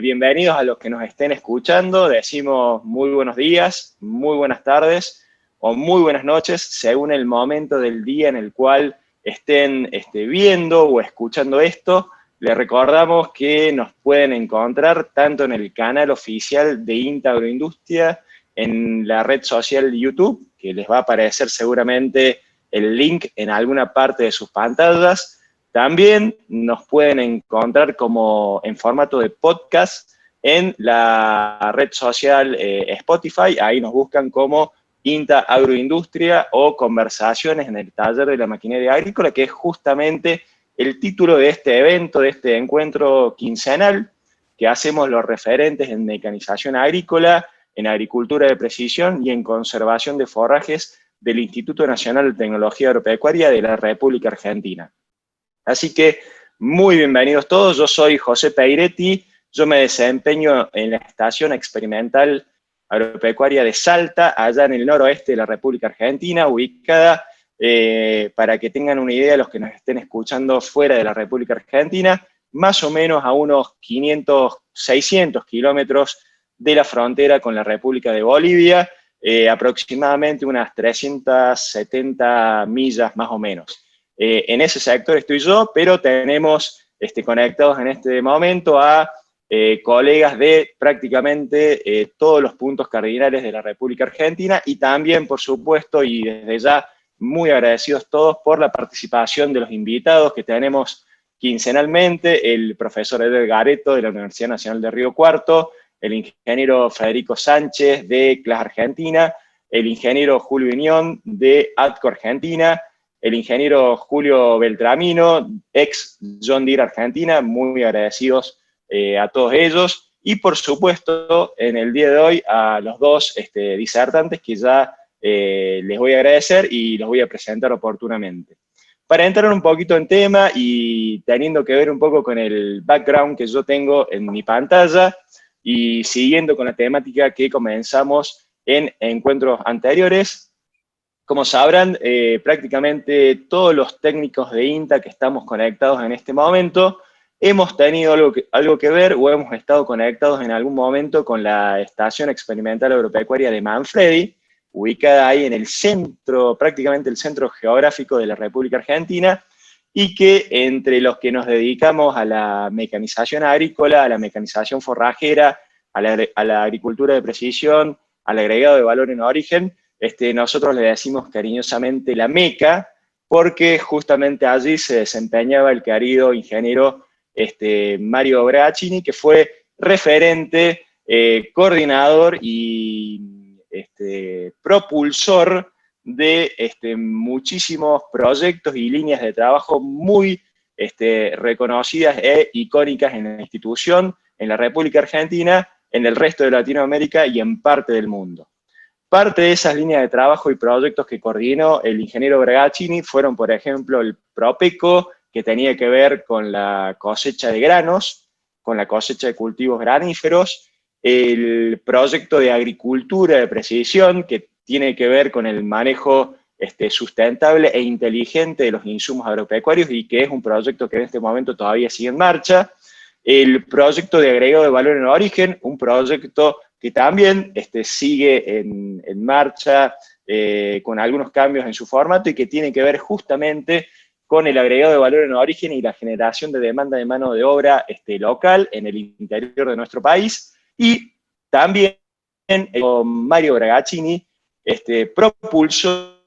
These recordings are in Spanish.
Bienvenidos a los que nos estén escuchando. Decimos muy buenos días, muy buenas tardes o muy buenas noches, según el momento del día en el cual estén viendo o escuchando esto. Les recordamos que nos pueden encontrar tanto en el canal oficial de INTA Agroindustria, en la red social de YouTube, que les va a aparecer seguramente el link en alguna parte de sus pantallas. También nos pueden encontrar como en formato de podcast en la red social Spotify. Ahí nos buscan como INTA Agroindustria o Conversaciones en el Taller de la Maquinaria Agrícola, que es justamente el título de este evento, de este encuentro quincenal que hacemos los referentes en mecanización agrícola, en agricultura de precisión y en conservación de forrajes del Instituto Nacional de Tecnología Agropecuaria de la República Argentina. Así que muy bienvenidos todos. Yo soy José Peiretti, yo me desempeño en la Estación Experimental Agropecuaria de Salta, allá en el noroeste de la República Argentina, ubicada, para que tengan una idea los que nos estén escuchando fuera de la República Argentina, más o menos a unos 500, 600 kilómetros de la frontera con la República de Bolivia, aproximadamente unas 370 millas más o menos. En ese sector estoy yo, pero tenemos conectados en este momento a colegas de prácticamente todos los puntos cardinales de la República Argentina y también, por supuesto, y desde ya muy agradecidos todos por la participación de los invitados que tenemos quincenalmente, el profesor Eder Gareto de la Universidad Nacional de Río Cuarto, el ingeniero Federico Sánchez de CLAS Argentina, el ingeniero Julio Viñón de ATCO Argentina, el ingeniero Julio Beltramino, ex John Deere Argentina, muy agradecidos a todos ellos, y por supuesto, en el día de hoy, a los dos disertantes que ya les voy a agradecer y los voy a presentar oportunamente. Para entrar un poquito en tema y teniendo que ver un poco con el background que yo tengo en mi pantalla, y siguiendo con la temática que comenzamos en encuentros anteriores, como sabrán, prácticamente todos los técnicos de INTA que estamos conectados en este momento hemos tenido algo que ver o hemos estado conectados en algún momento con la Estación Experimental Agropecuaria de Manfredi, ubicada ahí en el centro, prácticamente el centro geográfico de la República Argentina, y que entre los que nos dedicamos a la mecanización agrícola, a la mecanización forrajera, a la agricultura de precisión, al agregado de valor en origen, nosotros le decimos cariñosamente la MECA, porque justamente allí se desempeñaba el querido ingeniero Mario Bragacini, que fue referente, coordinador y propulsor de muchísimos proyectos y líneas de trabajo muy reconocidas e icónicas en la institución, en la República Argentina, en el resto de Latinoamérica y en parte del mundo. Parte de esas líneas de trabajo y proyectos que coordinó el ingeniero Bragacini fueron, por ejemplo, el Propeco, que tenía que ver con la cosecha de granos, con la cosecha de cultivos graníferos, el proyecto de agricultura de precisión, que tiene que ver con el manejo sustentable e inteligente de los insumos agropecuarios y que es un proyecto que en este momento todavía sigue en marcha, el proyecto de agregado de valor en origen, un proyecto que también sigue en marcha con algunos cambios en su formato y que tiene que ver justamente con el agregado de valor en origen y la generación de demanda de mano de obra local en el interior de nuestro país. Y también con Mario Bragacini propulsó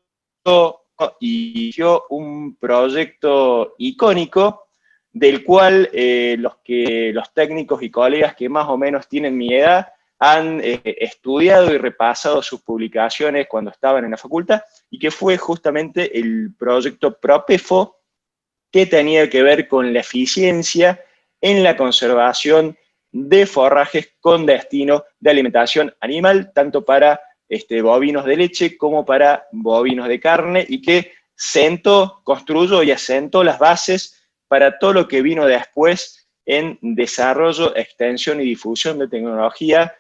y dio un proyecto icónico del cual los técnicos y colegas que más o menos tienen mi edad han estudiado y repasado sus publicaciones cuando estaban en la facultad, y que fue justamente el proyecto PROPEFO, que tenía que ver con la eficiencia en la conservación de forrajes con destino de alimentación animal, tanto para bovinos de leche como para bovinos de carne, y que construyó y asentó las bases para todo lo que vino después en desarrollo, extensión y difusión de tecnología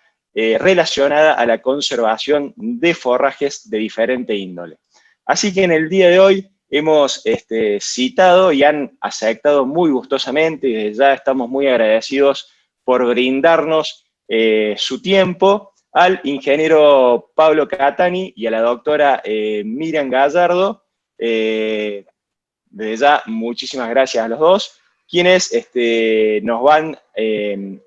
relacionada a la conservación de forrajes de diferente índole. Así que en el día de hoy hemos citado y han aceptado muy gustosamente, y desde ya estamos muy agradecidos por brindarnos su tiempo, al ingeniero Pablo Catani y a la doctora Miriam Gallardo. Desde ya, muchísimas gracias a los dos, quienes nos van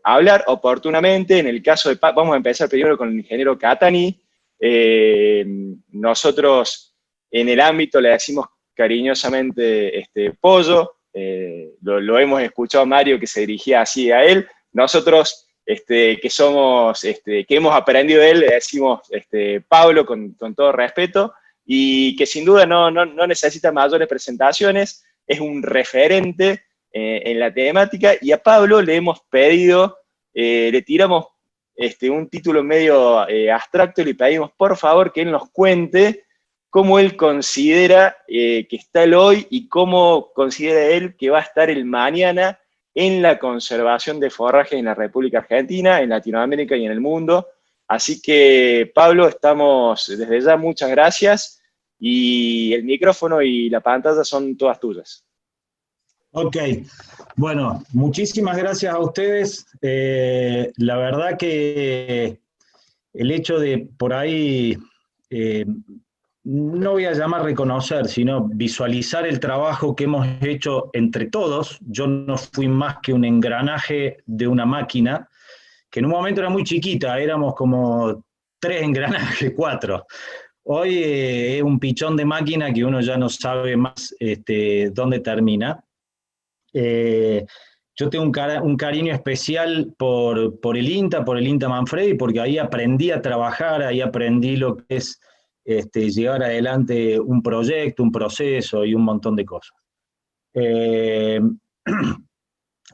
a hablar oportunamente. En el caso de, vamos a empezar primero con el ingeniero Catani. Nosotros en el ámbito le decimos cariñosamente Pollo, lo hemos escuchado a Mario que se dirigía así a él. Nosotros que somos, que hemos aprendido de él, le decimos Pablo con todo respeto, y que sin duda no necesita mayores presentaciones, es un referente en la temática, y a Pablo le hemos pedido, le tiramos un título medio abstracto y le pedimos por favor que él nos cuente cómo él considera que está el hoy y cómo considera él que va a estar el mañana en la conservación de forraje en la República Argentina, en Latinoamérica y en el mundo. Así que, Pablo, estamos desde ya, muchas gracias, y el micrófono y la pantalla son todas tuyas. Ok, bueno, muchísimas gracias a ustedes. La verdad que el hecho de por ahí, no voy a llamar reconocer, sino visualizar el trabajo que hemos hecho entre todos. Yo no fui más que un engranaje de una máquina, que en un momento era muy chiquita, éramos como 3 engranajes, 4. Hoy es un pichón de máquina que uno ya no sabe más dónde termina. Yo tengo un cariño especial por el INTA Manfredi, porque ahí aprendí a trabajar, ahí aprendí lo que es llevar adelante un proyecto, un proceso y un montón de cosas.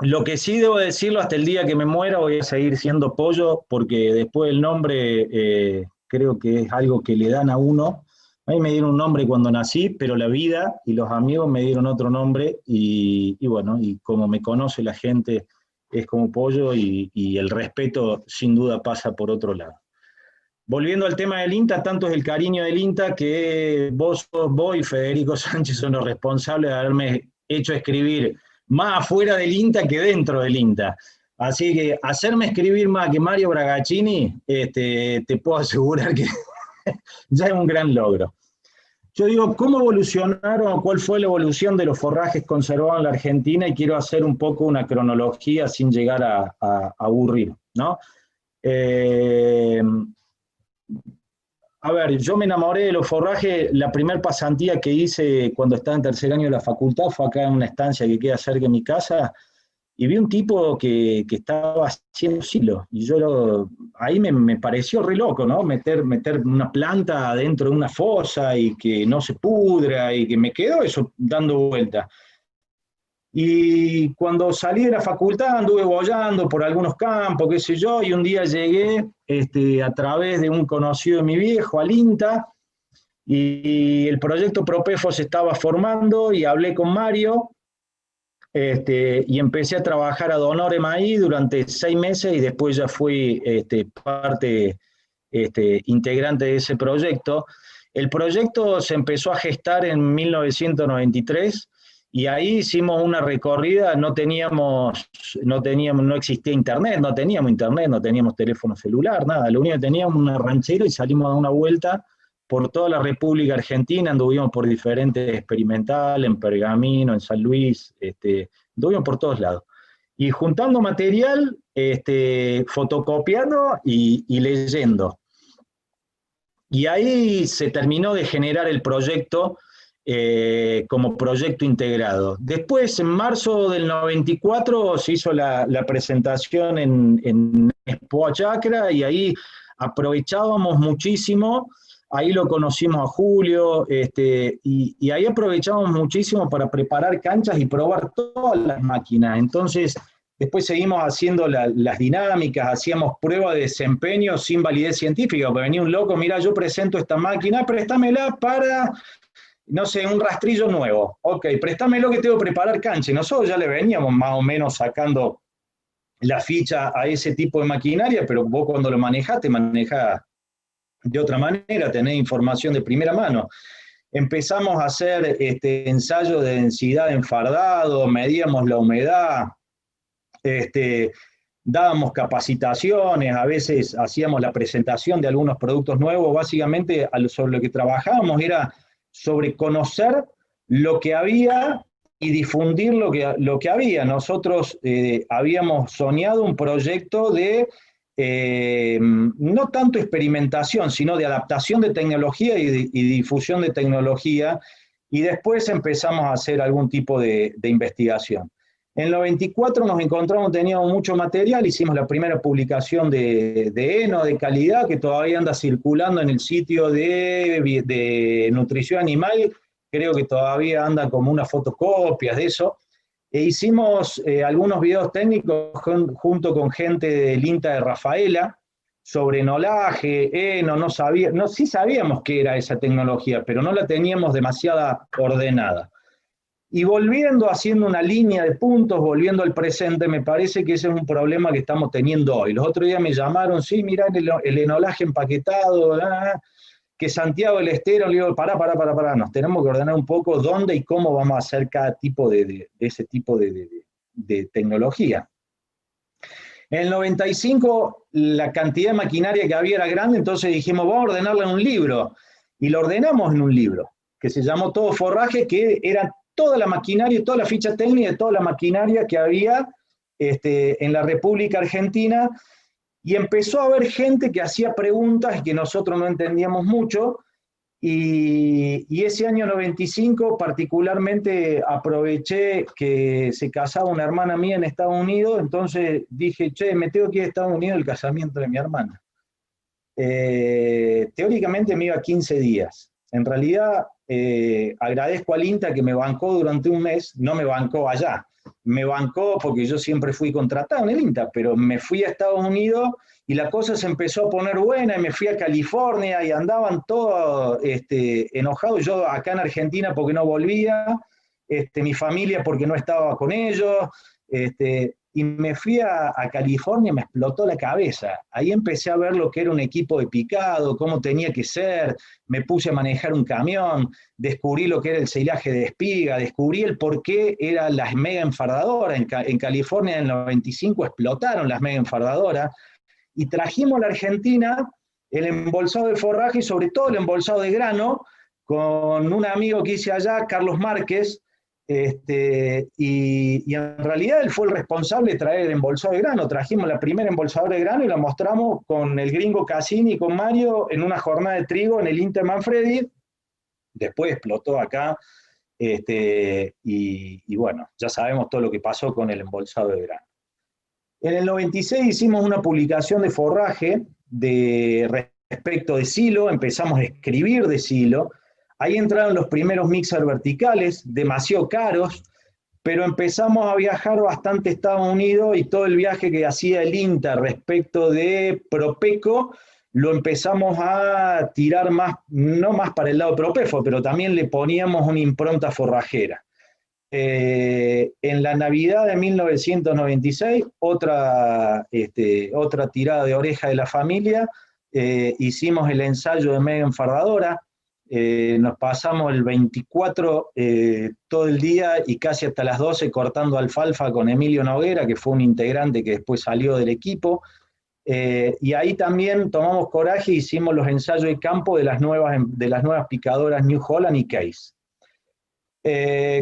Lo que sí debo decirlo, hasta el día que me muera voy a seguir siendo Pollo, porque después el nombre creo que es algo que le dan a uno. A mí me dieron un nombre cuando nací, pero la vida y los amigos me dieron otro nombre, y bueno, y como me conoce la gente es como Pollo, y el respeto sin duda pasa por otro lado. Volviendo al tema del INTA, tanto es el cariño del INTA que vos y Federico Sánchez son los responsables de haberme hecho escribir más afuera del INTA que dentro del INTA. Así que hacerme escribir más que Mario Bragaccini, te puedo asegurar que ya es un gran logro. Yo digo, ¿cómo evolucionaron o cuál fue la evolución de los forrajes conservados en la Argentina? Y quiero hacer un poco una cronología sin llegar a aburrir, ¿no? A ver, yo me enamoré de los forrajes. La primera pasantía que hice cuando estaba en tercer año de la facultad fue acá en una estancia que queda cerca de mi casa, y vi un tipo que estaba haciendo silos, y ahí me pareció re loco, ¿no? Meter una planta dentro de una fosa y que no se pudra, y que me quedó eso dando vueltas. Y cuando salí de la facultad anduve boyando por algunos campos, qué sé yo, y un día llegué a través de un conocido de mi viejo, al INTA, y el proyecto Propefo se estaba formando, y hablé con Mario, y empecé a trabajar ad honorem ahí durante 6 meses, y después ya fui parte integrante de ese proyecto. El proyecto se empezó a gestar en 1993, y ahí hicimos una recorrida. No existía internet, no teníamos teléfono celular, nada. Lo único que teníamos una ranchera, y salimos a dar una vuelta por toda la República Argentina. Anduvimos por diferentes experimentales, en Pergamino, en San Luis, anduvimos por todos lados. Y juntando material, fotocopiando y leyendo. Y ahí se terminó de generar el proyecto como proyecto integrado. Después, en marzo del 94, se hizo la presentación en Expo Chacra, y ahí aprovechábamos muchísimo. Ahí lo conocimos a Julio, y ahí aprovechábamos muchísimo para preparar canchas y probar todas las máquinas. Entonces, después seguimos haciendo las dinámicas, hacíamos pruebas de desempeño sin validez científica, porque venía un loco: mira, yo presento esta máquina, préstamela para, no sé, un rastrillo nuevo. Ok, préstamelo que tengo que preparar cancha. Y nosotros ya le veníamos más o menos sacando la ficha a ese tipo de maquinaria, pero vos cuando lo manejás, te manejás de otra manera, tenés información de primera mano. Empezamos a hacer ensayos de densidad en fardado, medíamos la humedad, dábamos capacitaciones, a veces hacíamos la presentación de algunos productos nuevos. Básicamente sobre lo que trabajábamos era sobre conocer lo que había y difundir lo que había. Nosotros habíamos soñado un proyecto de no tanto experimentación, sino de adaptación de tecnología y difusión de tecnología, y después empezamos a hacer algún tipo de investigación. En el 94 nos encontramos, teníamos mucho material, hicimos la primera publicación de heno de calidad, que todavía anda circulando en el sitio de nutrición animal, creo que todavía anda como unas fotocopias de eso. Hicimos algunos videos técnicos junto con gente del INTA de Rafaela sobre enolaje, heno, sí sabíamos qué era esa tecnología, pero no la teníamos demasiado ordenada. Y volviendo, haciendo una línea de puntos, volviendo al presente, me parece que ese es un problema que estamos teniendo hoy. Los otros días me llamaron, sí, mirá el enolaje empaquetado, que Santiago del Estero, le digo, pará, nos tenemos que ordenar un poco dónde y cómo vamos a hacer cada tipo de ese tipo de tecnología. En el 95 la cantidad de maquinaria que había era grande, entonces dijimos, vamos a ordenarla en un libro. Y lo ordenamos en un libro, que se llamó Todo Forraje, que era toda la maquinaria y toda la ficha técnica de toda la maquinaria que había en la República Argentina, y empezó a haber gente que hacía preguntas que nosotros no entendíamos mucho, y ese año 95 particularmente aproveché que se casaba una hermana mía en Estados Unidos, entonces dije, che, me tengo que ir a Estados Unidos el casamiento de mi hermana. Teóricamente me iba 15 días. En realidad, agradezco al INTA que me bancó durante un mes, no me bancó allá, me bancó porque yo siempre fui contratado en el INTA, pero me fui a Estados Unidos y la cosa se empezó a poner buena, y me fui a California y andaban todos enojados, yo acá en Argentina porque no volvía, mi familia porque no estaba con ellos, y me fui a California y me explotó la cabeza. Ahí empecé a ver lo que era un equipo de picado, cómo tenía que ser, me puse a manejar un camión, descubrí lo que era el silaje de espiga, descubrí el por qué eran las mega enfardadoras. En California en el 95 explotaron las mega enfardadoras, y trajimos a la Argentina el embolsado de forraje y sobre todo el embolsado de grano, con un amigo que hice allá, Carlos Márquez, y en realidad él fue el responsable de traer el embolsado de grano. Trajimos la primera embolsadora de grano y la mostramos con el gringo Cassini y con Mario en una jornada de trigo en el Inter Manfredi. Después explotó acá, y bueno, ya sabemos todo lo que pasó con el embolsado de grano. En el 96 hicimos una publicación de forraje respecto de silo, empezamos a escribir de silo. Ahí entraron los primeros mixer verticales, demasiado caros, pero empezamos a viajar bastante a Estados Unidos, y todo el viaje que hacía el INTA respecto de Propeco lo empezamos a tirar más, no más para el lado de Propefo, pero también le poníamos una impronta forrajera. En la Navidad de 1996, otra tirada de oreja de la familia, hicimos el ensayo de mega enfardadora. Nos pasamos el 24 todo el día y casi hasta las 12 cortando alfalfa con Emilio Noguera, que fue un integrante que después salió del equipo, y ahí también tomamos coraje e hicimos los ensayos de campo de las nuevas picadoras New Holland y Case.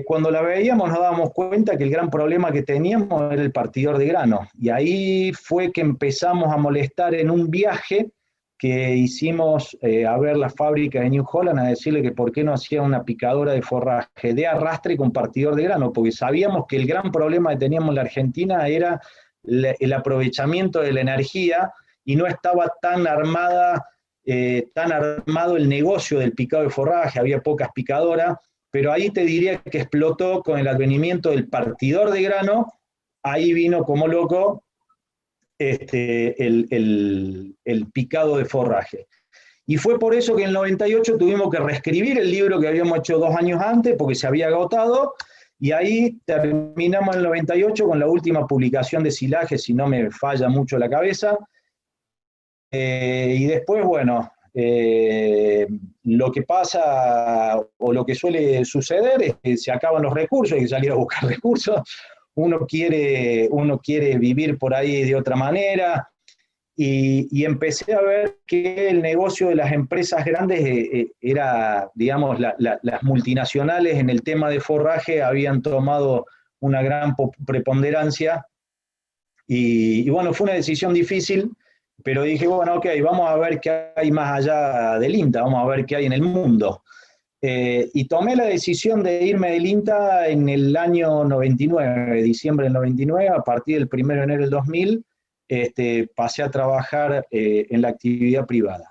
Cuando la veíamos nos dábamos cuenta que el gran problema que teníamos era el partidor de grano, y ahí fue que empezamos a molestar en un viaje que hicimos a ver la fábrica de New Holland, a decirle que por qué no hacía una picadora de forraje de arrastre con partidor de grano, porque sabíamos que el gran problema que teníamos en la Argentina era el aprovechamiento de la energía, y no estaba tan armado el negocio del picado de forraje, había pocas picadoras, pero ahí te diría que explotó con el advenimiento del partidor de grano. Ahí vino como loco el picado de forraje. Y fue por eso que en el 98 tuvimos que reescribir el libro que habíamos hecho 2 años antes, porque se había agotado, y ahí terminamos en el 98 con la última publicación de silaje, si no me falla mucho la cabeza. Y después, bueno, lo que pasa o lo que suele suceder es que se acaban los recursos, hay que salir a buscar recursos, uno quiere vivir por ahí de otra manera, y empecé a ver que el negocio de las empresas grandes era, digamos, las multinacionales en el tema de forraje habían tomado una gran preponderancia, y bueno, fue una decisión difícil, pero dije, bueno, ok, vamos a ver qué hay más allá del INTA, vamos a ver qué hay en el mundo. Y tomé la decisión de irme del INTA en el año 99, diciembre del 99, a partir del 1 de enero del 2000, pasé a trabajar en la actividad privada.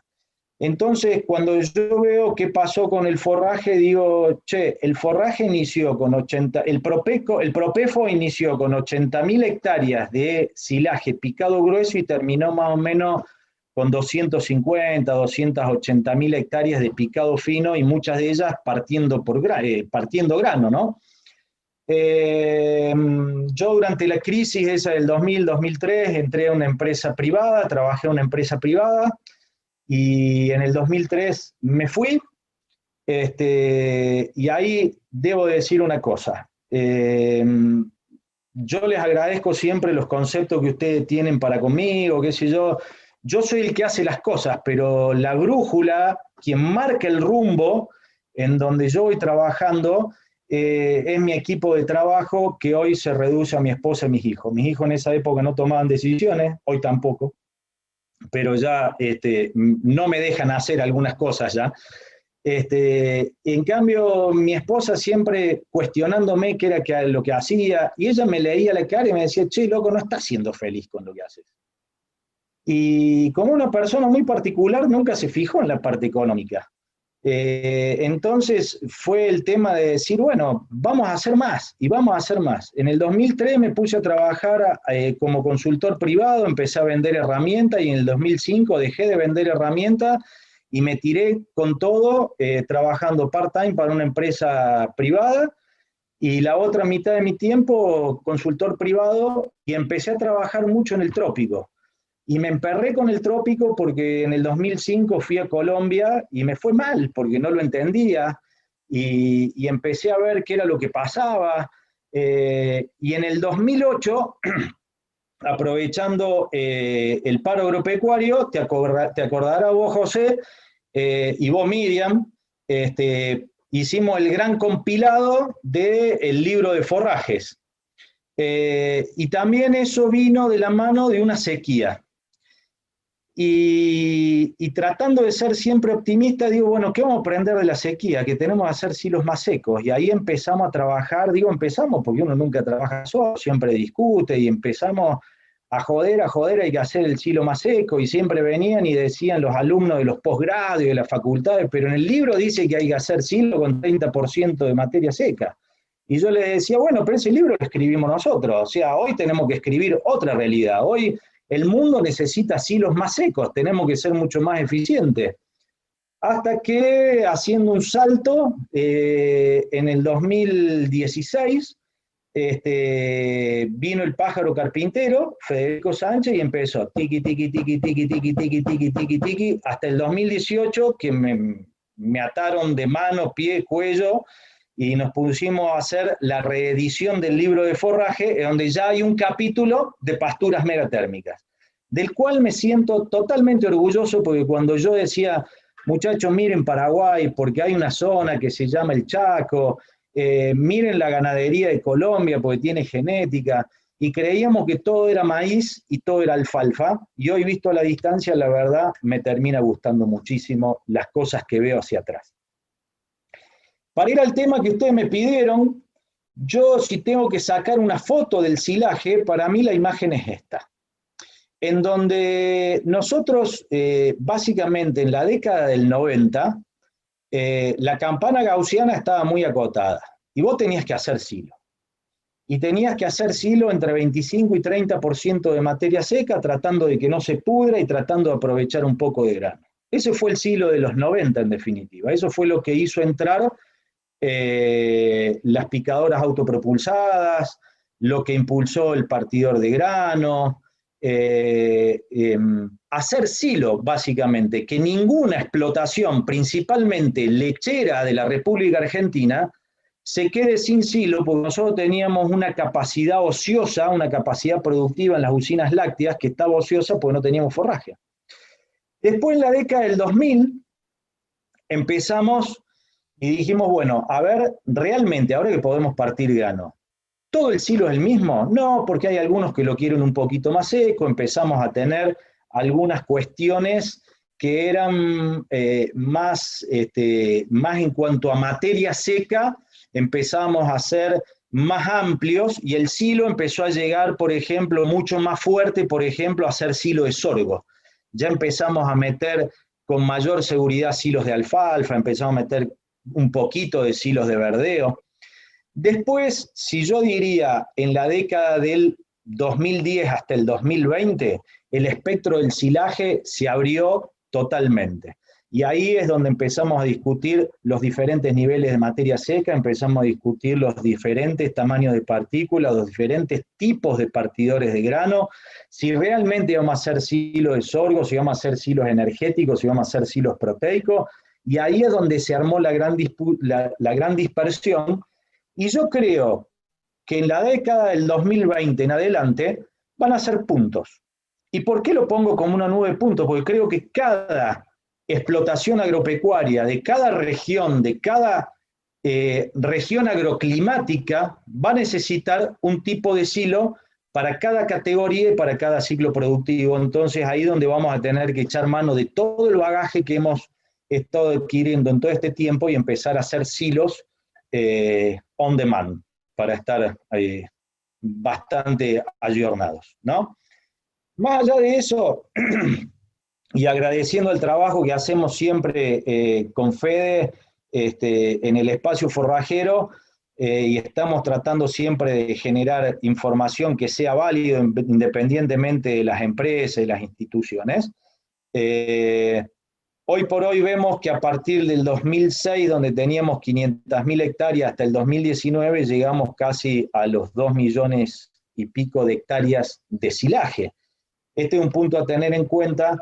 Entonces, cuando yo veo qué pasó con el forraje, digo, che, el forraje inició con 80, el Propefo inició con 80.000 hectáreas de silaje picado grueso y terminó más o menos con 250, 280.000 hectáreas de picado fino y muchas de ellas partiendo grano, ¿no? Yo durante la crisis esa del 2000-2003 entré a una empresa privada, trabajé en una empresa privada, y en el 2003 me fui, y ahí debo decir una cosa. Yo les agradezco siempre los conceptos que ustedes tienen para conmigo, qué sé yo. Yo soy el que hace las cosas, pero la brújula, quien marca el rumbo en donde yo voy trabajando, es mi equipo de trabajo, que hoy se reduce a mi esposa y mis hijos. Mis hijos en esa época no tomaban decisiones, hoy tampoco, pero ya no me dejan hacer algunas cosas ya. En cambio, mi esposa siempre cuestionándome qué era lo que hacía, y ella me leía la cara y me decía, che, loco, no estás siendo feliz con lo que haces. Y como una persona muy particular, nunca se fijó en la parte económica. Entonces fue el tema de decir, bueno, vamos a hacer más, y vamos a hacer más. En el 2003 me puse a trabajar como consultor privado, empecé a vender herramientas, y en el 2005 dejé de vender herramientas y me tiré con todo, trabajando part-time para una empresa privada, y la otra mitad de mi tiempo consultor privado, y empecé a trabajar mucho en el trópico. Y me emperré con el trópico porque en el 2005 fui a Colombia y me fue mal porque no lo entendía, y empecé a ver qué era lo que pasaba. Y en el 2008, aprovechando el paro agropecuario, te acordarás vos, José, y vos, Miriam, hicimos el gran compilado del libro de forrajes. Y también eso vino de la mano de una sequía. Y tratando de ser siempre optimista, digo, bueno, ¿qué vamos a aprender de la sequía? Que tenemos que hacer silos más secos. Y ahí empezamos a trabajar, digo empezamos porque uno nunca trabaja solo, siempre discute, y empezamos a joder, hay que hacer el silo más seco, y siempre venían y decían los alumnos de los posgrados y de las facultades, pero en el libro dice que hay que hacer silo con 30% de materia seca. Y yo les decía, bueno, pero ese libro lo escribimos nosotros, o sea, hoy tenemos que escribir otra realidad, hoy el mundo necesita silos más secos, tenemos que ser mucho más eficientes. Hasta que, haciendo un salto, en el 2016, vino el pájaro carpintero, Federico Sánchez, y empezó tiqui, tiqui, tiqui, tiqui, tiqui, tiqui, tiqui, tiqui, tiqui, hasta el 2018, que me ataron de mano, pie, cuello, y nos pusimos a hacer la reedición del libro de forraje, donde ya hay un capítulo de pasturas megatérmicas, del cual me siento totalmente orgulloso, porque cuando yo decía, muchachos, miren Paraguay, porque hay una zona que se llama el Chaco, miren la ganadería de Colombia, porque tiene genética, y creíamos que todo era maíz y todo era alfalfa, y hoy, visto a la distancia, la verdad, me termina gustando muchísimo las cosas que veo hacia atrás. Para ir al tema que ustedes me pidieron, yo, si tengo que sacar una foto del silaje, para mí la imagen es esta, en donde nosotros, básicamente en la década del 90, la campana gaussiana estaba muy acotada, y vos tenías que hacer silo. Y tenías que hacer silo entre 25 y 30% de materia seca, tratando de que no se pudra y tratando de aprovechar un poco de grano. Ese fue el silo de los 90, en definitiva. Eso fue lo que hizo entrar las picadoras autopropulsadas, lo que impulsó el partidor de grano, hacer silo, básicamente, que ninguna explotación, principalmente lechera de la República Argentina, se quede sin silo, porque nosotros teníamos una capacidad ociosa, una capacidad productiva en las usinas lácteas que estaba ociosa porque no teníamos forraje. Después, en la década del 2000, empezamos y dijimos, bueno, a ver, realmente, ahora que podemos partir grano, ¿todo el silo es el mismo? No, porque hay algunos que lo quieren un poquito más seco, empezamos a tener algunas cuestiones que eran más en cuanto a materia seca, empezamos a ser más amplios y el silo empezó a llegar, por ejemplo, mucho más fuerte, por ejemplo, a ser silo de sorgo. Ya empezamos a meter con mayor seguridad silos de alfalfa, empezamos a meter un poquito de silos de verdeo. Después, si yo diría en la década del 2010 hasta el 2020, el espectro del silaje se abrió totalmente. Y ahí es donde empezamos a discutir los diferentes niveles de materia seca, empezamos a discutir los diferentes tamaños de partículas, los diferentes tipos de partidores de grano, si realmente íbamos a hacer silos de sorgo, si íbamos a hacer silos energéticos, si íbamos a hacer silos proteicos, y ahí es donde se armó la gran dispersión, y yo creo que en la década del 2020 en adelante van a ser puntos. ¿Y por qué lo pongo como una nube de puntos? Porque creo que cada explotación agropecuaria de cada región, región agroclimática, va a necesitar un tipo de silo para cada categoría y para cada ciclo productivo. Entonces ahí es donde vamos a tener que echar mano de todo el bagaje que hemos estado adquiriendo en todo este tiempo y empezar a hacer silos on demand, para estar bastante ayornados, ¿no? Más allá de eso, y agradeciendo el trabajo que hacemos siempre con Fede en el espacio forrajero, y estamos tratando siempre de generar información que sea válida independientemente de las empresas y las instituciones. Hoy por hoy vemos que a partir del 2006, donde teníamos 500.000 hectáreas, hasta el 2019 llegamos casi a los 2 millones y pico de hectáreas de silaje. Este es un punto a tener en cuenta,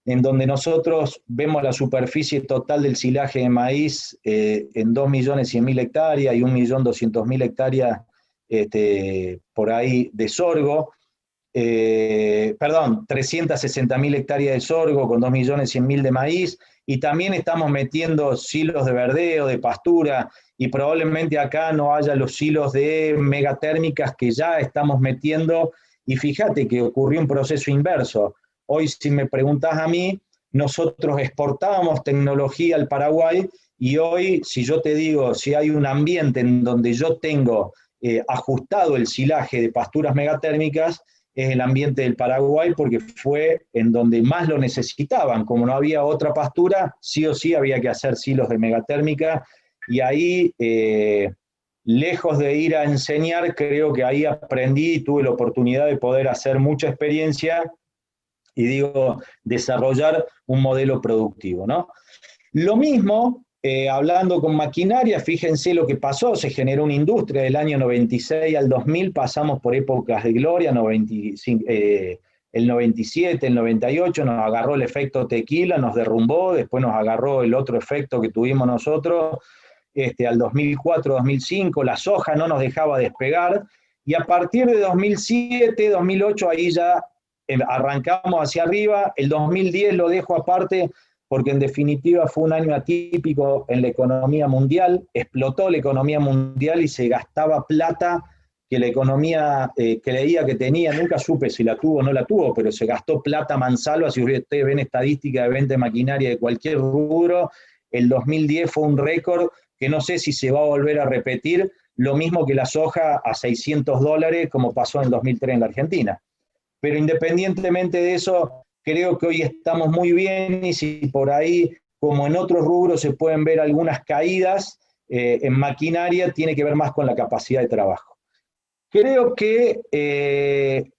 en donde nosotros vemos la superficie total del silaje de maíz en 2.100.000 hectáreas y 1.200.000 hectáreas por ahí de sorgo. 360.000 hectáreas de sorgo con 2.100.000 de maíz, y también estamos metiendo silos de verdeo, de pastura, y probablemente acá no haya los silos de megatérmicas que ya estamos metiendo, y fíjate que ocurrió un proceso inverso. Hoy, si me preguntas a mí, nosotros exportábamos tecnología al Paraguay, y hoy, si yo te digo, si hay un ambiente en donde yo tengo ajustado el silaje de pasturas megatérmicas, es el ambiente del Paraguay, porque fue en donde más lo necesitaban. Como no había otra pastura, sí o sí había que hacer silos de megatérmica, y ahí, lejos de ir a enseñar, creo que ahí aprendí y tuve la oportunidad de poder hacer mucha experiencia y desarrollar un modelo productivo, ¿no? Lo mismo, hablando con maquinaria, fíjense lo que pasó, se generó una industria del año 96 al 2000, pasamos por épocas de gloria, el 97, el 98, nos agarró el efecto tequila, nos derrumbó, después nos agarró el otro efecto que tuvimos nosotros, al 2004, 2005, la soja no nos dejaba despegar, y a partir de 2007, 2008, ahí ya arrancamos hacia arriba. El 2010 lo dejo aparte, porque en definitiva fue un año atípico en la economía mundial, explotó la economía mundial y se gastaba plata que la economía creía que tenía, nunca supe si la tuvo o no la tuvo, pero se gastó plata mansalva. Si ustedes ven estadísticas de venta de maquinaria de cualquier rubro, el 2010 fue un récord que no sé si se va a volver a repetir, lo mismo que la soja a $600, como pasó en el 2003 en la Argentina. Pero independientemente de eso, creo que hoy estamos muy bien, y si por ahí, como en otros rubros, se pueden ver algunas caídas, en maquinaria tiene que ver más con la capacidad de trabajo. Creo que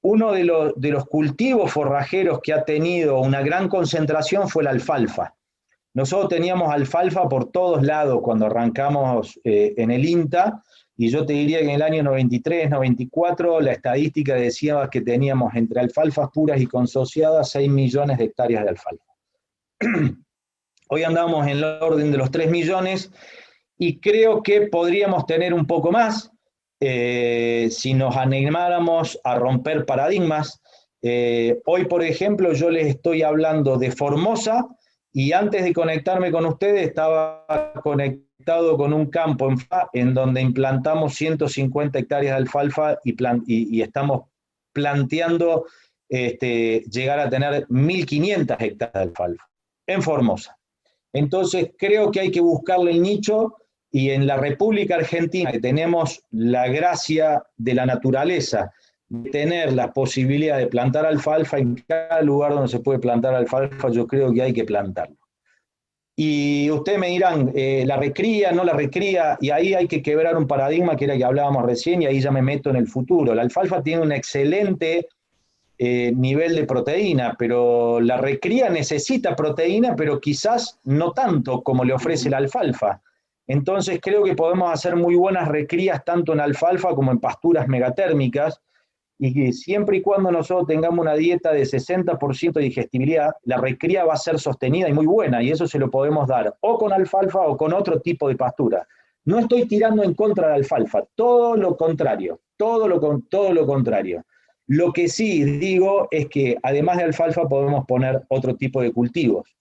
uno de los cultivos forrajeros que ha tenido una gran concentración fue la alfalfa. Nosotros teníamos alfalfa por todos lados cuando arrancamos en el INTA, y yo te diría que en el año 93, 94, la estadística decía que teníamos entre alfalfas puras y consociadas 6 millones de hectáreas de alfalfa. Hoy andamos en el orden de los 3 millones, y creo que podríamos tener un poco más si nos animáramos a romper paradigmas. Hoy, por ejemplo, yo les estoy hablando de Formosa y antes de conectarme con ustedes estaba conectado con un campo en donde implantamos 150 hectáreas de alfalfa y estamos planteando llegar a tener 1.500 hectáreas de alfalfa en Formosa. Entonces creo que hay que buscarle el nicho y en la República Argentina, que tenemos la gracia de la naturaleza, de tener la posibilidad de plantar alfalfa, en cada lugar donde se puede plantar alfalfa, yo creo que hay que plantarlo. Y ustedes me dirán, la recría, no la recría, y ahí hay que quebrar un paradigma que era que hablábamos recién, y ahí ya me meto en el futuro. La alfalfa tiene un excelente nivel de proteína, pero la recría necesita proteína, pero quizás no tanto como le ofrece la alfalfa. Entonces creo que podemos hacer muy buenas recrías tanto en alfalfa como en pasturas megatérmicas, y que siempre y cuando nosotros tengamos una dieta de 60% de digestibilidad, la recría va a ser sostenida y muy buena, y eso se lo podemos dar o con alfalfa o con otro tipo de pastura. No estoy tirando en contra de la alfalfa, todo lo contrario, todo lo contrario. Lo que sí digo es que además de alfalfa podemos poner otro tipo de cultivos.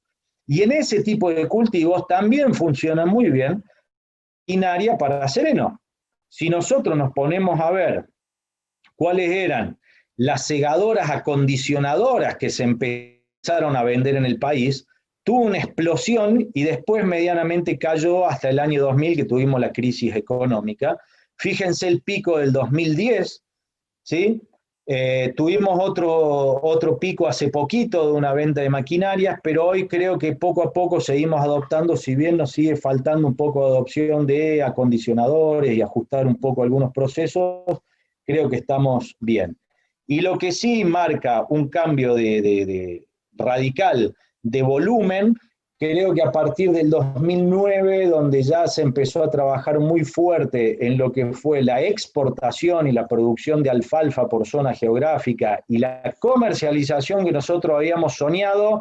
Y en ese tipo de cultivos también funciona muy bien maquinaria para sereno. Si nosotros nos ponemos a ver cuáles eran las segadoras acondicionadoras que se empezaron a vender en el país, tuvo una explosión y después medianamente cayó hasta el año 2000 que tuvimos la crisis económica. Fíjense el pico del 2010, ¿sí? Tuvimos otro pico hace poquito de una venta de maquinarias, pero hoy creo que poco a poco seguimos adoptando, si bien nos sigue faltando un poco de adopción de acondicionadores y ajustar un poco algunos procesos, creo que estamos bien. Y lo que sí marca un cambio de radical de volumen, creo que a partir del 2009, donde ya se empezó a trabajar muy fuerte en lo que fue la exportación y la producción de alfalfa por zona geográfica y la comercialización que nosotros habíamos soñado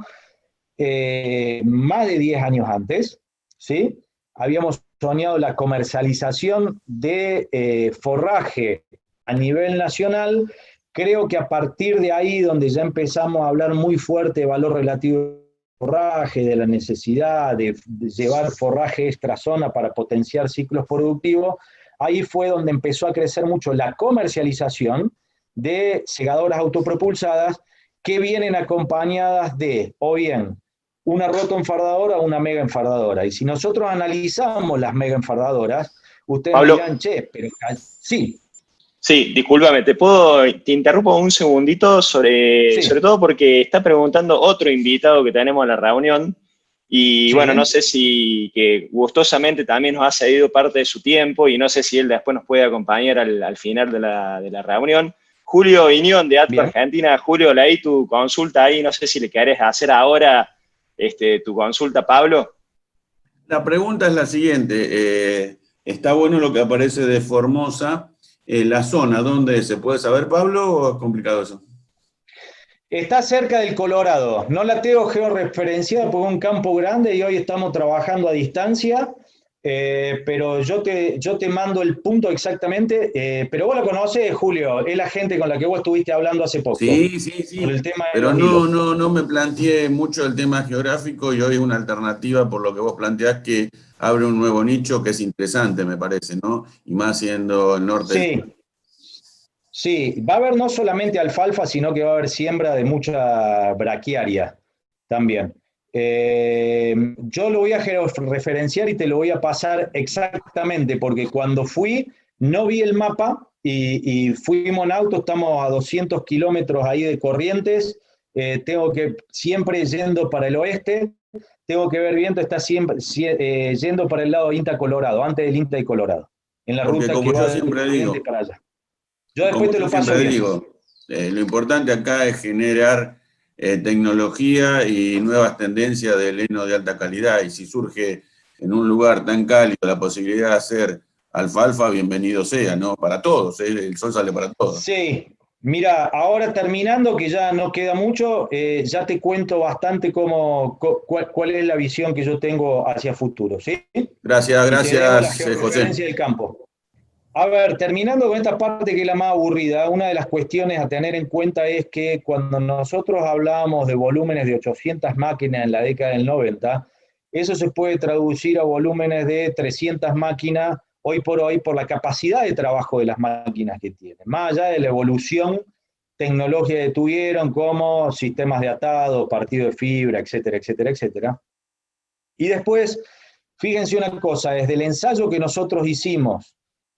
más de 10 años antes, ¿sí? Habíamos soñado la comercialización de forraje a nivel nacional. Creo que a partir de ahí, donde ya empezamos a hablar muy fuerte de valor relativo forraje, de la necesidad de llevar forraje extra zona para potenciar ciclos productivos, ahí fue donde empezó a crecer mucho la comercialización de segadoras autopropulsadas que vienen acompañadas de, o bien, una rotoenfardadora o una mega enfardadora. Y si nosotros analizamos las mega enfardadoras, ustedes Pablo, me dirán, che, pero sí. Sí, discúlpame, te interrumpo un segundito sobre Sí, todo porque está preguntando otro invitado que tenemos en la reunión y bueno, no sí, sé si que gustosamente también nos ha cedido parte de su tiempo y no sé si él después nos puede acompañar al final de la reunión. Julio Iñón de ATCO bien. Argentina. Julio, leí tu consulta ahí, no sé si le querés hacer ahora tu consulta, Pablo. La pregunta es la siguiente. Está bueno lo que aparece de Formosa. La zona, ¿dónde se puede saber, Pablo, o es complicado eso? Está cerca del Colorado. No la tengo georreferenciada por un campo grande y hoy estamos trabajando a distancia, pero yo te mando el punto exactamente. Pero vos la conocés, Julio, es la gente con la que vos estuviste hablando hace poco, Sí, sí, por sí, el tema de pero los hilos. no me planteé mucho el tema geográfico y hoy es una alternativa por lo que vos planteás que abre un nuevo nicho que es interesante, me parece, ¿no? Y más siendo el norte del... Sí, sí, va a haber no solamente alfalfa, sino que va a haber siembra de mucha braquiaria también. Yo lo voy a referenciar y te lo voy a pasar exactamente, porque cuando fui no vi el mapa y fuimos en auto, estamos a 200 kilómetros ahí de Corrientes, tengo que, siempre yendo para el oeste, tengo que ver viento, está siempre yendo para el lado de INTA Colorado, antes del INTA y Colorado, en la Porque ruta que como yo va de siempre Corrientes digo, para allá. Yo después te lo paso bien. lo importante acá es generar tecnología y nuevas tendencias de heno de alta calidad. Y si surge en un lugar tan cálido la posibilidad de hacer alfalfa, bienvenido sea, ¿no? Para todos, ¿eh? El sol sale para todos. Sí, Mira, ahora terminando, que ya no queda mucho, ya te cuento bastante cuál es la visión que yo tengo hacia futuro, ¿sí? Gracias, Y te dejo la gracias, José. georreferencia del campo. A ver, terminando con esta parte que es la más aburrida, una de las cuestiones a tener en cuenta es que cuando nosotros hablamos de volúmenes de 800 máquinas en la década del 90, eso se puede traducir a volúmenes de 300 máquinas hoy por la capacidad de trabajo de las máquinas que tienen, más allá de la evolución tecnológica que tuvieron como sistemas de atado, partido de fibra, etcétera, etcétera, etcétera. Y después, fíjense una cosa, desde el ensayo que nosotros hicimos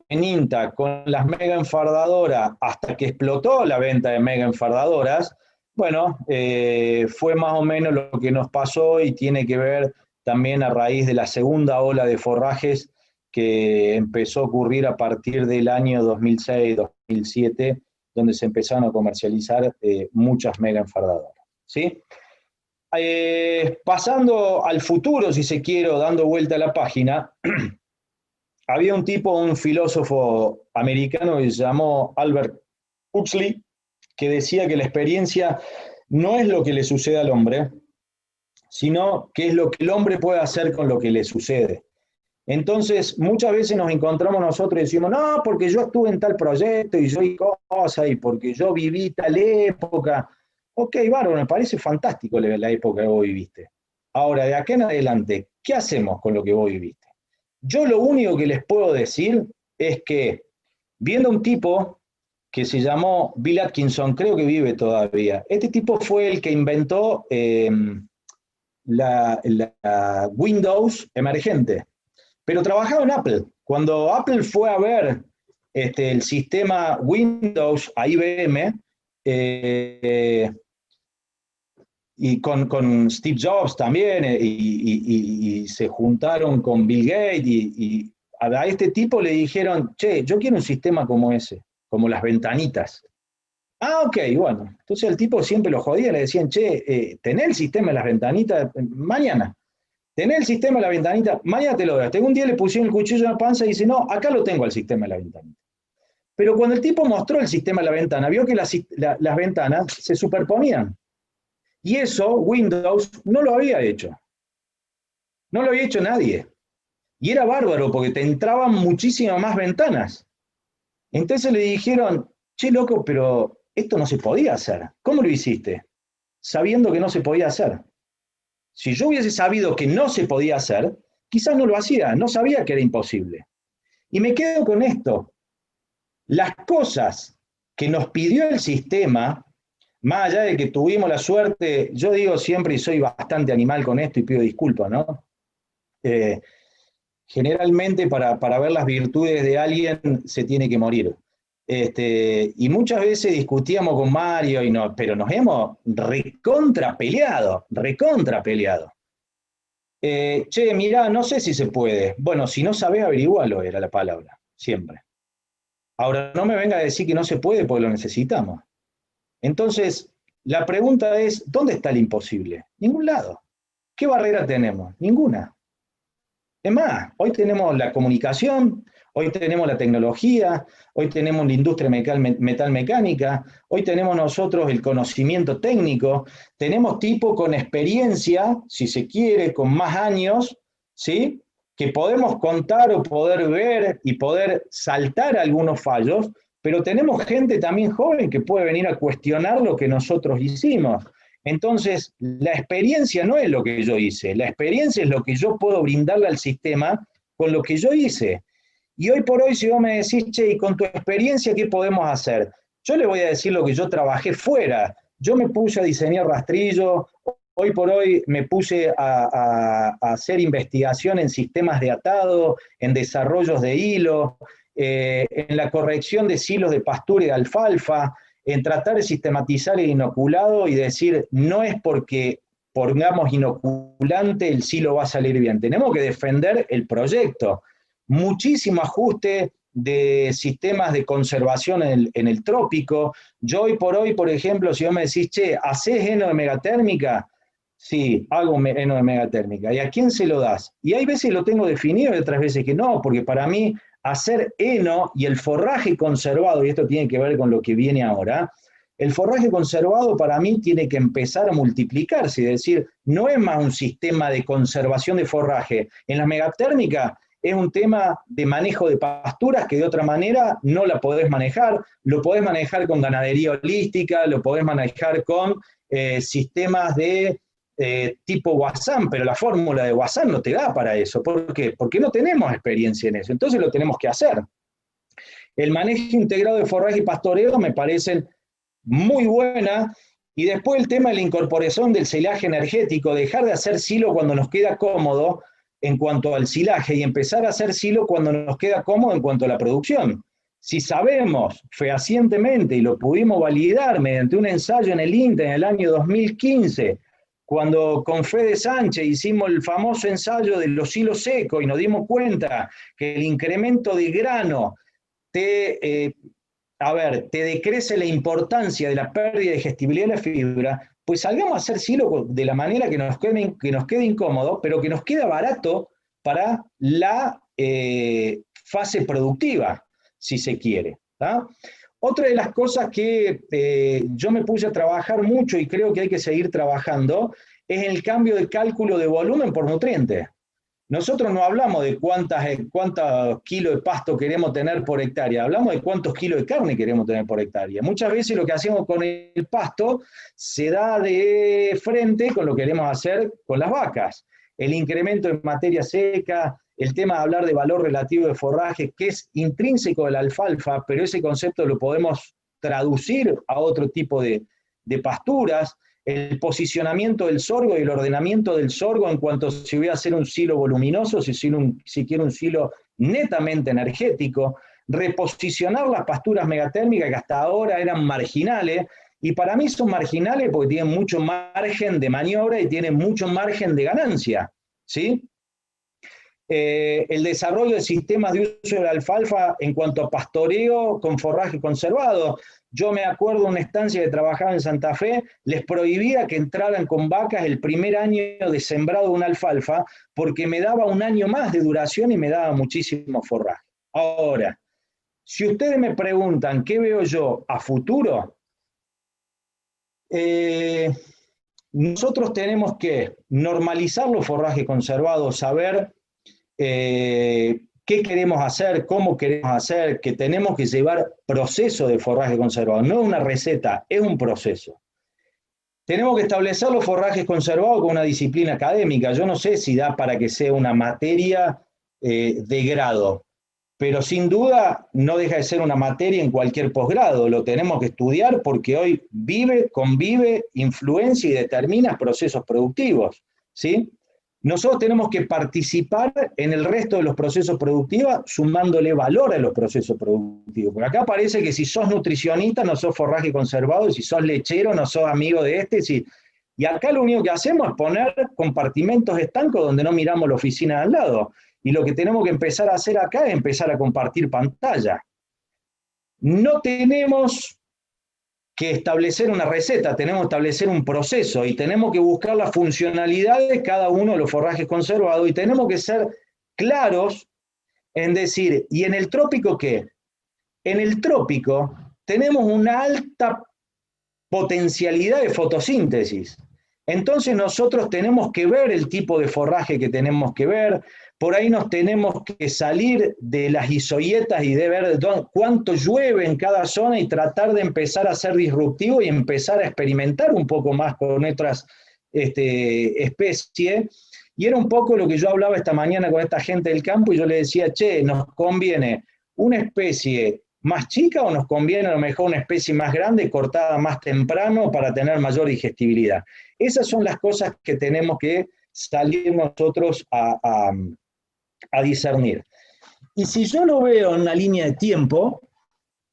en INTA con las mega enfardadoras hasta que explotó la venta de mega enfardadoras, bueno, fue más o menos lo que nos pasó y tiene que ver también a raíz de la segunda ola de forrajes que empezó a ocurrir a partir del año 2006-2007, donde se empezaron a comercializar muchas mega enfardadoras, ¿sí? Pasando al futuro, si se quiere, dando vuelta a la página, había un tipo, un filósofo americano que se llamó Albert Huxley, que decía que la experiencia no es lo que le sucede al hombre, sino que es lo que el hombre puede hacer con lo que le sucede. Entonces, muchas veces nos encontramos nosotros y decimos, no, porque yo estuve en tal proyecto y yo hice cosas y porque yo viví tal época. Ok, bárbaro, me parece fantástico la época que vos viviste. Ahora, de acá en adelante, ¿qué hacemos con lo que vos viviste? Yo lo único que les puedo decir es que, viendo un tipo que se llamó Bill Atkinson, creo que vive todavía, este tipo fue el que inventó la Windows emergente, pero trabajaba en Apple. Cuando Apple fue a ver el sistema Windows a IBM, y con Steve Jobs también, y se juntaron con Bill Gates, y a este tipo le dijeron, che, yo quiero un sistema como ese, como las ventanitas. Ah, ok, bueno. Entonces el tipo siempre lo jodía, le decían, che, tené el sistema de las ventanitas mañana. Tené el sistema de la ventanita, mañana te lo doy. Un día le pusieron el cuchillo en la panza y dice, no, acá lo tengo el sistema de la ventanita. Pero cuando el tipo mostró el sistema de la ventana, vio que las ventanas se superponían. Y eso Windows no lo había hecho. No lo había hecho nadie. Y era bárbaro porque te entraban muchísimas más ventanas. Entonces le dijeron, che, loco, pero esto no se podía hacer. ¿Cómo lo hiciste? Sabiendo que no se podía hacer. Si yo hubiese sabido que no se podía hacer, quizás no lo hacía, no sabía que era imposible. Y me quedo con esto. Las cosas que nos pidió el sistema, más allá de que tuvimos la suerte, yo digo siempre, y soy bastante animal con esto y pido disculpas, ¿no? Generalmente para ver las virtudes de alguien se tiene que morir. Y muchas veces discutíamos con Mario, pero nos hemos recontra peleado. Che, mirá, no sé si se puede. Bueno, si no sabés, averigualo, era la palabra, siempre. Ahora, no me venga a decir que no se puede porque lo necesitamos. Entonces, la pregunta es, ¿dónde está el imposible? Ningún lado. ¿Qué barrera tenemos? Ninguna. Es más, hoy tenemos la comunicación, hoy tenemos la tecnología, hoy tenemos la industria metalmecánica, hoy tenemos nosotros el conocimiento técnico, tenemos tipos con experiencia, si se quiere, con más años, ¿sí? Que podemos contar o poder ver y poder saltar algunos fallos, pero tenemos gente también joven que puede venir a cuestionar lo que nosotros hicimos. Entonces, la experiencia no es lo que yo hice, la experiencia es lo que yo puedo brindarle al sistema con lo que yo hice. Y hoy por hoy, si vos me decís, che, y con tu experiencia, ¿qué podemos hacer? Yo le voy a decir lo que yo trabajé fuera. Yo me puse a diseñar rastrillo, hoy por hoy me puse a hacer investigación en sistemas de atado, en desarrollos de hilo, en la corrección de silos de pastura y de alfalfa, en tratar de sistematizar el inoculado y decir, no es porque pongamos inoculante el silo va a salir bien, tenemos que defender el proyecto. Muchísimo ajuste de sistemas de conservación en el trópico. Yo hoy por hoy, por ejemplo, si vos me decís, che, ¿hacés heno de megatérmica? Sí, hago heno de megatérmica. ¿Y a quién se lo das? Y hay veces lo tengo definido y otras veces que no, porque para mí hacer heno y el forraje conservado, y esto tiene que ver con lo que viene ahora, el forraje conservado para mí tiene que empezar a multiplicarse, es decir, no es más un sistema de conservación de forraje. En la megatérmica es un tema de manejo de pasturas que de otra manera no la podés manejar, lo podés manejar con ganadería holística, lo podés manejar con sistemas de tipo Wassan, pero la fórmula de Wassan no te da para eso. ¿Por qué? Porque no tenemos experiencia en eso, entonces lo tenemos que hacer. El manejo integrado de forraje y pastoreo me parecen muy buena, y después el tema de la incorporación del silaje energético, dejar de hacer silo cuando nos queda cómodo en cuanto al silaje y empezar a hacer silo cuando nos queda cómodo en cuanto a la producción. Si sabemos fehacientemente, y lo pudimos validar mediante un ensayo en el INTA en el año 2015, cuando con Fede Sánchez hicimos el famoso ensayo de los silos secos y nos dimos cuenta que el incremento de grano te decrece la importancia de la pérdida de digestibilidad de la fibra, pues salgamos a hacer silo de la manera que nos quede incómodo, pero que nos quede barato para la fase productiva, si se quiere, ¿tá? Otra de las cosas que yo me puse a trabajar mucho y creo que hay que seguir trabajando es el cambio de cálculo de volumen por nutriente. Nosotros no hablamos de cuántos kilos de pasto queremos tener por hectárea, hablamos de cuántos kilos de carne queremos tener por hectárea. Muchas veces lo que hacemos con el pasto se da de frente con lo que queremos hacer con las vacas. El incremento en materia seca, el tema de hablar de valor relativo de forraje, que es intrínseco de la alfalfa, pero ese concepto lo podemos traducir a otro tipo de pasturas. El posicionamiento del sorgo y el ordenamiento del sorgo en cuanto a si voy a hacer un silo voluminoso, si quiero un silo netamente energético, reposicionar las pasturas megatérmicas que hasta ahora eran marginales, y para mí son marginales porque tienen mucho margen de maniobra y tienen mucho margen de ganancia, ¿sí? El desarrollo de sistemas de uso de la alfalfa en cuanto a pastoreo con forraje conservado. Yo me acuerdo de una estancia que trabajaba en Santa Fe, les prohibía que entraran con vacas el primer año de sembrado de una alfalfa porque me daba un año más de duración y me daba muchísimo forraje. Ahora, si ustedes me preguntan qué veo yo a futuro, nosotros tenemos que normalizar los forrajes conservados, saber qué queremos hacer, cómo queremos hacer, que tenemos que llevar proceso de forraje conservado. No es una receta, es un proceso. Tenemos que establecer los forrajes conservados como una disciplina académica. Yo no sé si da para que sea una materia de grado, pero sin duda no deja de ser una materia en cualquier posgrado. Lo tenemos que estudiar porque hoy vive, convive, influencia y determina procesos productivos, ¿sí? Nosotros tenemos que participar en el resto de los procesos productivos sumándole valor a los procesos productivos. Porque acá parece que si sos nutricionista no sos forraje conservado, y si sos lechero no sos amigo de este. Y acá lo único que hacemos es poner compartimentos estancos donde no miramos la oficina de al lado. Y lo que tenemos que empezar a hacer acá es empezar a compartir pantalla. No tenemos que establecer una receta, tenemos que establecer un proceso y tenemos que buscar la funcionalidad de cada uno de los forrajes conservados y tenemos que ser claros en decir, ¿y en el trópico qué? En el trópico tenemos una alta potencialidad de fotosíntesis. Entonces nosotros tenemos que ver el tipo de forraje que tenemos que ver, por ahí nos tenemos que salir de las isoietas y de ver cuánto llueve en cada zona y tratar de empezar a ser disruptivo y empezar a experimentar un poco más con otras especies. Y era un poco lo que yo hablaba esta mañana con esta gente del campo y yo le decía, che, ¿nos conviene una especie más chica o nos conviene a lo mejor una especie más grande cortada más temprano para tener mayor digestibilidad? Esas son las cosas que tenemos que salir nosotros a discernir. Y si yo lo veo en una línea de tiempo,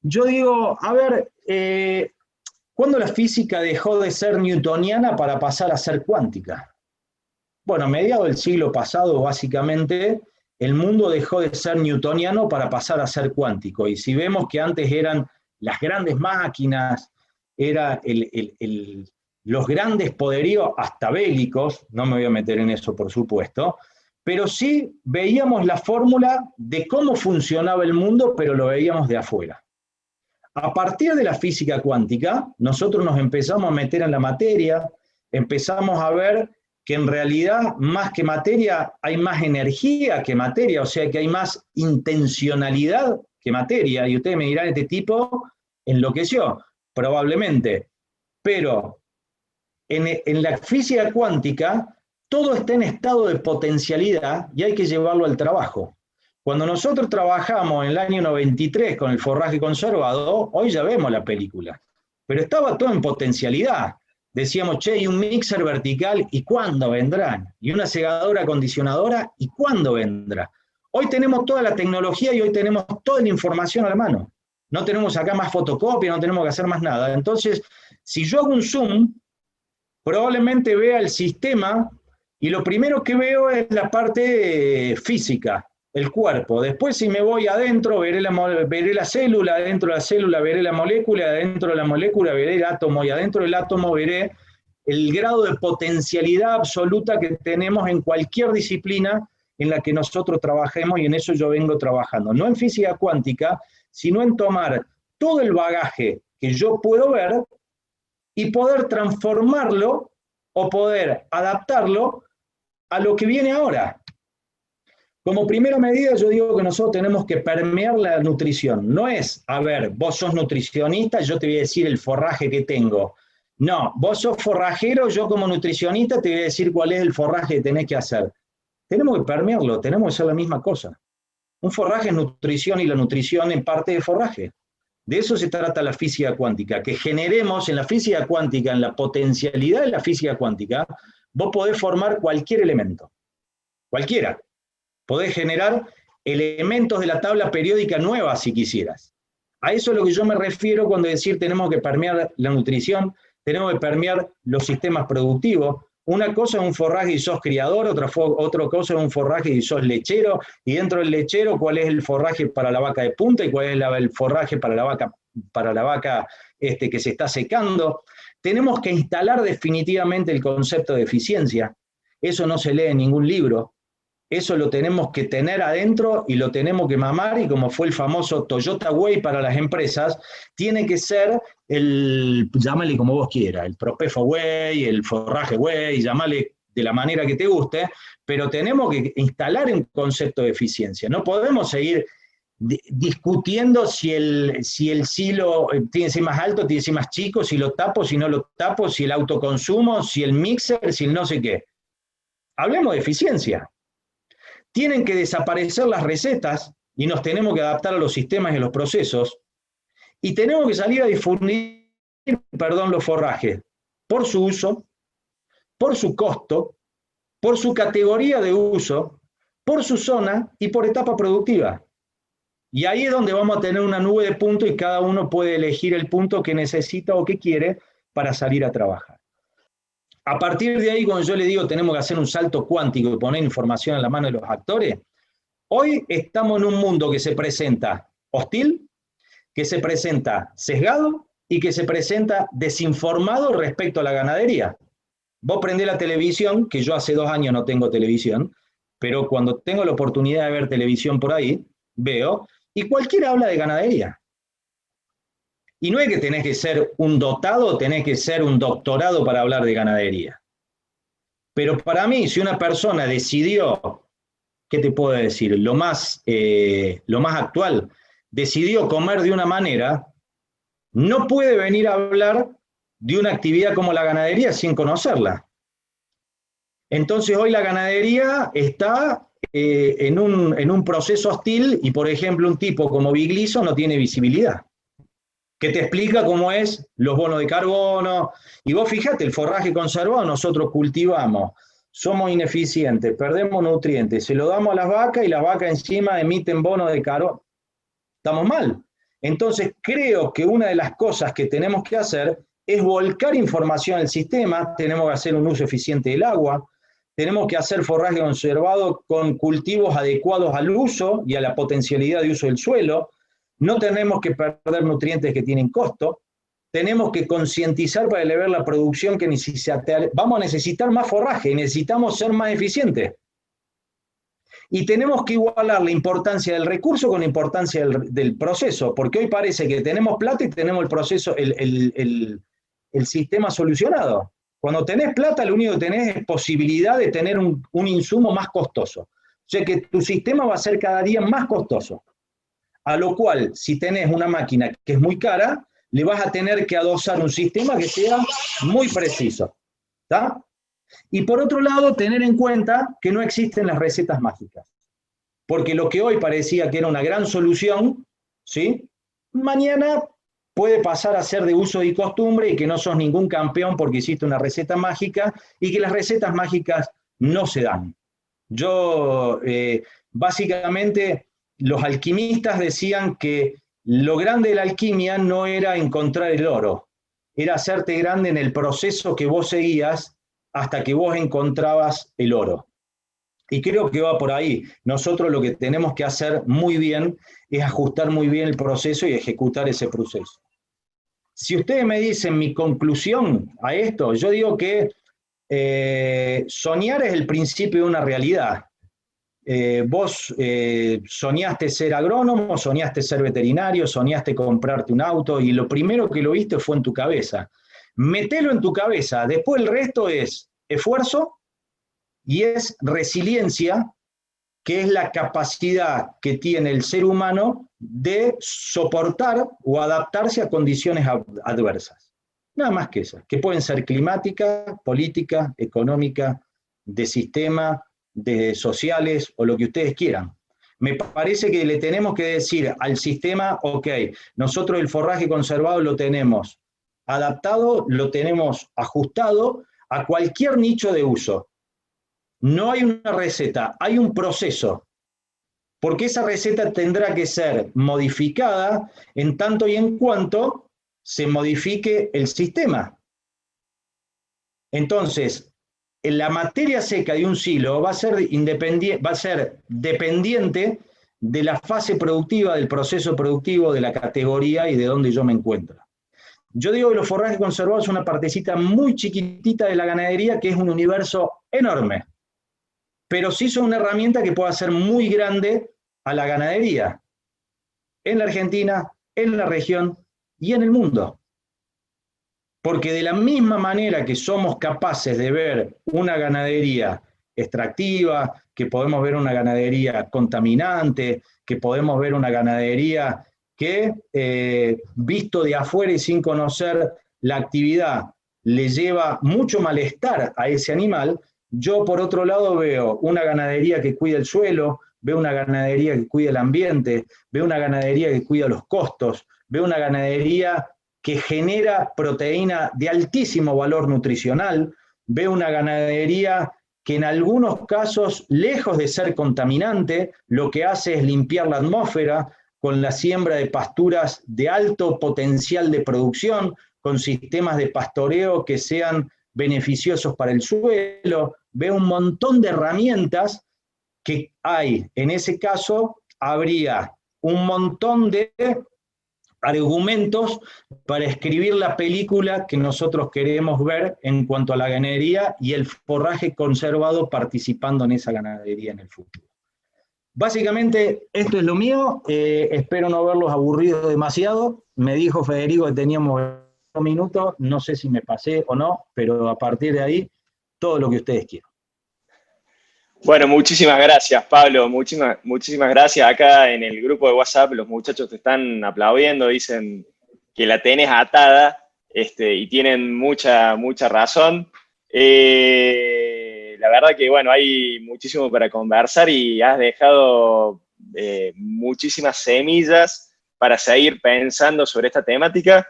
yo digo, a ver, ¿cuándo la física dejó de ser newtoniana para pasar a ser cuántica? Bueno, a mediados del siglo pasado, básicamente, el mundo dejó de ser newtoniano para pasar a ser cuántico. Y si vemos que antes eran las grandes máquinas, era los grandes poderíos hasta bélicos, no me voy a meter en eso por supuesto, pero sí veíamos la fórmula de cómo funcionaba el mundo, pero lo veíamos de afuera. A partir de la física cuántica, nosotros nos empezamos a meter en la materia, empezamos a ver que en realidad, más que materia, hay más energía que materia, o sea que hay más intencionalidad que materia, y ustedes me dirán, este tipo enloqueció, probablemente, pero en la física cuántica, todo está en estado de potencialidad y hay que llevarlo al trabajo. Cuando nosotros trabajamos en el año 93 con el forraje conservado, hoy ya vemos la película, pero estaba todo en potencialidad. Decíamos, che, y un mixer vertical, ¿y cuándo vendrán? Y una segadora acondicionadora, ¿y cuándo vendrá? Hoy tenemos toda la tecnología y hoy tenemos toda la información a la mano. No tenemos acá más fotocopia, no tenemos que hacer más nada. Entonces, si yo hago un zoom, probablemente vea el sistema y lo primero que veo es la parte física, el cuerpo. Después, si me voy adentro, veré la célula, adentro de la célula veré la molécula, adentro de la molécula veré el átomo y adentro del átomo veré el grado de potencialidad absoluta que tenemos en cualquier disciplina en la que nosotros trabajemos, y en eso yo vengo trabajando. No en física cuántica, sino en tomar todo el bagaje que yo puedo ver y poder transformarlo o poder adaptarlo a lo que viene ahora. Como primera medida, yo digo que nosotros tenemos que permear la nutrición. No es, a ver, vos sos nutricionista, yo te voy a decir el forraje que tengo. No, vos sos forrajero, yo como nutricionista te voy a decir cuál es el forraje que tenés que hacer. Tenemos que permearlo, tenemos que hacer la misma cosa. Un forraje es nutrición y la nutrición en parte de forraje. De eso se trata la física cuántica, que generemos en la física cuántica, en la potencialidad de la física cuántica, vos podés formar cualquier elemento, cualquiera. Podés generar elementos de la tabla periódica nueva si quisieras. A eso es lo que yo me refiero cuando decir tenemos que permear la nutrición, tenemos que permear los sistemas productivos. Una cosa es un forraje y sos criador, otra cosa es un forraje y sos lechero, y dentro del lechero cuál es el forraje para la vaca de punta y cuál es el forraje para la vaca que se está secando. Tenemos que instalar definitivamente el concepto de eficiencia. Eso no se lee en ningún libro. Eso lo tenemos que tener adentro y lo tenemos que mamar, y como fue el famoso Toyota Way para las empresas, tiene que ser llámale como vos quieras, el Propefo Way, el forraje Way, llámale de la manera que te guste, pero tenemos que instalar un concepto de eficiencia. No podemos seguir discutiendo si el silo tiene que ser más alto, tiene que ser más chico, si lo tapo, si no lo tapo, si el autoconsumo, si el mixer, si el no sé qué. Hablemos de eficiencia. Tienen que desaparecer las recetas y nos tenemos que adaptar a los sistemas y a los procesos, y tenemos que salir a difundir, los forrajes por su uso, por su costo, por su categoría de uso, por su zona y por etapa productiva. Y ahí es donde vamos a tener una nube de puntos y cada uno puede elegir el punto que necesita o que quiere para salir a trabajar. A partir de ahí, cuando yo le digo tenemos que hacer un salto cuántico y poner información en la mano de los actores, hoy estamos en un mundo que se presenta hostil, que se presenta sesgado y que se presenta desinformado respecto a la ganadería. Vos prendés la televisión, que yo hace 2 años no tengo televisión, pero cuando tengo la oportunidad de ver televisión por ahí, veo, y cualquiera habla de ganadería. Y no es que tenés que ser un dotado, tenés que ser un doctorado para hablar de ganadería. Pero para mí, si una persona decidió, ¿qué te puedo decir? Lo más actual, decidió comer de una manera, no puede venir a hablar de una actividad como la ganadería sin conocerla. Entonces hoy la ganadería está en un proceso hostil y, por ejemplo, un tipo como Bigliso no tiene visibilidad, que te explica cómo es los bonos de carbono. Y vos fíjate, el forraje conservado nosotros cultivamos, somos ineficientes, perdemos nutrientes, se lo damos a las vacas y las vacas encima emiten bonos de carbono. Estamos mal. Entonces creo que una de las cosas que tenemos que hacer es volcar información al sistema, tenemos que hacer un uso eficiente del agua, tenemos que hacer forraje conservado con cultivos adecuados al uso y a la potencialidad de uso del suelo. No tenemos que perder nutrientes que tienen costo, tenemos que concientizar para elevar la producción que vamos a necesitar más forraje, necesitamos ser más eficientes. Y tenemos que igualar la importancia del recurso con la importancia del proceso, porque hoy parece que tenemos plata y tenemos el proceso, el sistema solucionado. Cuando tenés plata, lo único que tenés es posibilidad de tener un insumo más costoso. O sea que tu sistema va a ser cada día más costoso. A lo cual, si tenés una máquina que es muy cara, le vas a tener que adosar un sistema que sea muy preciso. ¿Está? Y por otro lado, tener en cuenta que no existen las recetas mágicas. Porque lo que hoy parecía que era una gran solución, ¿sí? Mañana puede pasar a ser de uso y costumbre y que no sos ningún campeón porque hiciste una receta mágica y que las recetas mágicas no se dan. Yo, básicamente, los alquimistas decían que lo grande de la alquimia no era encontrar el oro, era hacerte grande en el proceso que vos seguías hasta que vos encontrabas el oro. Y creo que va por ahí. Nosotros lo que tenemos que hacer muy bien es ajustar muy bien el proceso y ejecutar ese proceso. Si ustedes me dicen mi conclusión a esto, yo digo que soñar es el principio de una realidad. Vos soñaste ser agrónomo, soñaste ser veterinario, soñaste comprarte un auto y lo primero que lo viste fue en tu cabeza. Metelo en tu cabeza, después el resto es esfuerzo y es resiliencia, que es la capacidad que tiene el ser humano de soportar o adaptarse a condiciones adversas. Nada más que esas, que pueden ser climática, política, económica, de sistema, de sociales o lo que ustedes quieran. Me parece que le tenemos que decir al sistema, ok, nosotros el forraje conservado lo tenemos adaptado, lo tenemos ajustado a cualquier nicho de uso. No hay una receta, hay un proceso, porque esa receta tendrá que ser modificada en tanto y en cuanto se modifique el sistema. Entonces, la materia seca de un silo va a ser dependiente de la fase productiva, del proceso productivo, de la categoría y de dónde yo me encuentro. Yo digo que los forrajes conservados son una partecita muy chiquitita de la ganadería, que es un universo enorme, pero sí son una herramienta que puede hacer muy grande a la ganadería, en la Argentina, en la región y en el mundo. Porque de la misma manera que somos capaces de ver una ganadería extractiva, que podemos ver una ganadería contaminante, que podemos ver una ganadería que, visto de afuera y sin conocer la actividad, le lleva mucho malestar a ese animal, yo por otro lado veo una ganadería que cuida el suelo, veo una ganadería que cuida el ambiente, veo una ganadería que cuida los costos, veo una ganadería que genera proteína de altísimo valor nutricional, veo una ganadería que en algunos casos, lejos de ser contaminante, lo que hace es limpiar la atmósfera con la siembra de pasturas de alto potencial de producción, con sistemas de pastoreo que sean beneficiosos para el suelo. Veo un montón de herramientas que hay. En ese caso, habría un montón de argumentos para escribir la película que nosotros queremos ver en cuanto a la ganadería y el forraje conservado participando en esa ganadería en el futuro. Básicamente, esto es lo mío. Espero no haberlos aburrido demasiado. Me dijo Federico que teníamos 2 minutos. No sé si me pasé o no, pero a partir de ahí, todo lo que ustedes quieran. Bueno, muchísimas gracias, Pablo. Muchísimas gracias. Acá en el grupo de WhatsApp los muchachos te están aplaudiendo, dicen que la tenés atada, y tienen mucha razón. La verdad que, bueno, hay muchísimo para conversar y has dejado muchísimas semillas para seguir pensando sobre esta temática.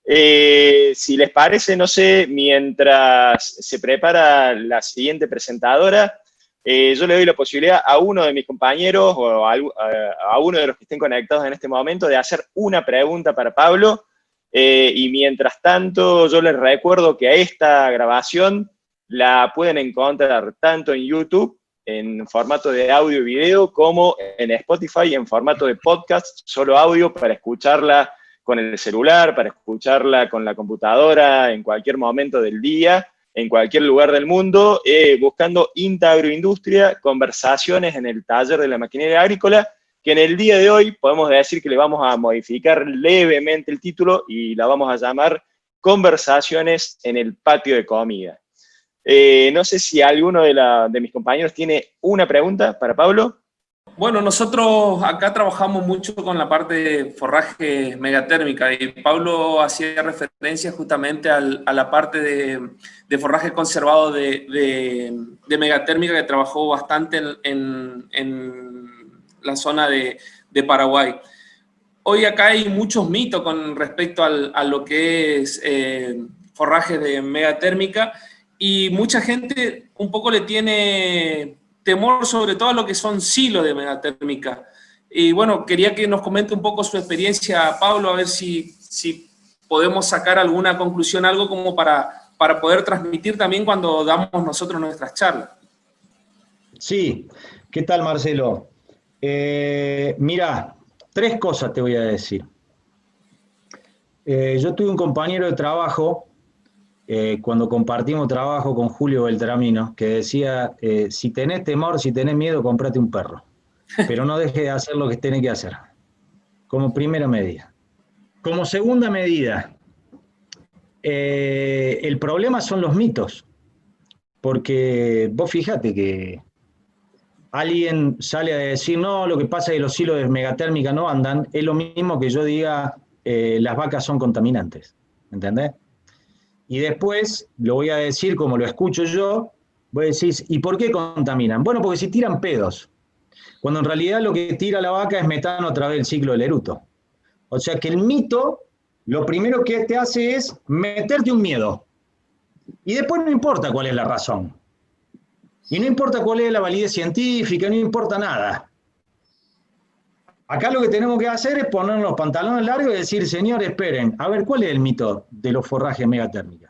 Si les parece, no sé, mientras se prepara la siguiente presentadora, yo le doy la posibilidad a uno de mis compañeros o a uno de los que estén conectados en este momento de hacer una pregunta para Pablo, y mientras tanto yo les recuerdo que esta grabación la pueden encontrar tanto en YouTube, en formato de audio y video, como en Spotify en formato de podcast, solo audio, para escucharla con el celular, para escucharla con la computadora en cualquier momento del día. en cualquier lugar del mundo, buscando INTA Agroindustria, conversaciones en el taller de la maquinaria agrícola, que en el día de hoy podemos decir que le vamos a modificar levemente el título y la vamos a llamar Conversaciones en el patio de comida. No sé si alguno de mis compañeros tiene una pregunta para Pablo. Bueno, nosotros acá trabajamos mucho con la parte de forraje megatérmica y Pablo hacía referencia justamente a la parte de forraje conservado de megatérmica, que trabajó bastante en la zona de Paraguay. Hoy acá hay muchos mitos con respecto a lo que es forraje de megatérmica, y mucha gente un poco le tiene temor sobre todo a lo que son silos de megatérmica. Y bueno, quería que nos comente un poco su experiencia, Pablo, a ver si podemos sacar alguna conclusión, algo como para poder transmitir también cuando damos nosotros nuestras charlas. Sí, ¿qué tal, Marcelo? Mira, 3 cosas te voy a decir. Yo tuve un compañero de trabajo, cuando compartimos trabajo con Julio Beltramino, que decía, si tenés temor, si tenés miedo, comprate un perro, pero no dejes de hacer lo que tenés que hacer, como primera medida. Como segunda medida, el problema son los mitos, porque vos fíjate que alguien sale a decir, no, lo que pasa es que los silos de megatérmica no andan, es lo mismo que yo diga, las vacas son contaminantes, ¿entendés? Y después lo voy a decir como lo escucho yo, voy a decir, ¿y por qué contaminan? Bueno, porque si tiran pedos, cuando en realidad lo que tira la vaca es metano a través del ciclo del eruto. O sea que el mito, lo primero que te hace es meterte un miedo. Y después no importa cuál es la razón. Y no importa cuál es la validez científica, no importa nada. Acá lo que tenemos que hacer es ponernos los pantalones largos y decir, señor, esperen, a ver, ¿cuál es el mito de los forrajes megatérmicos?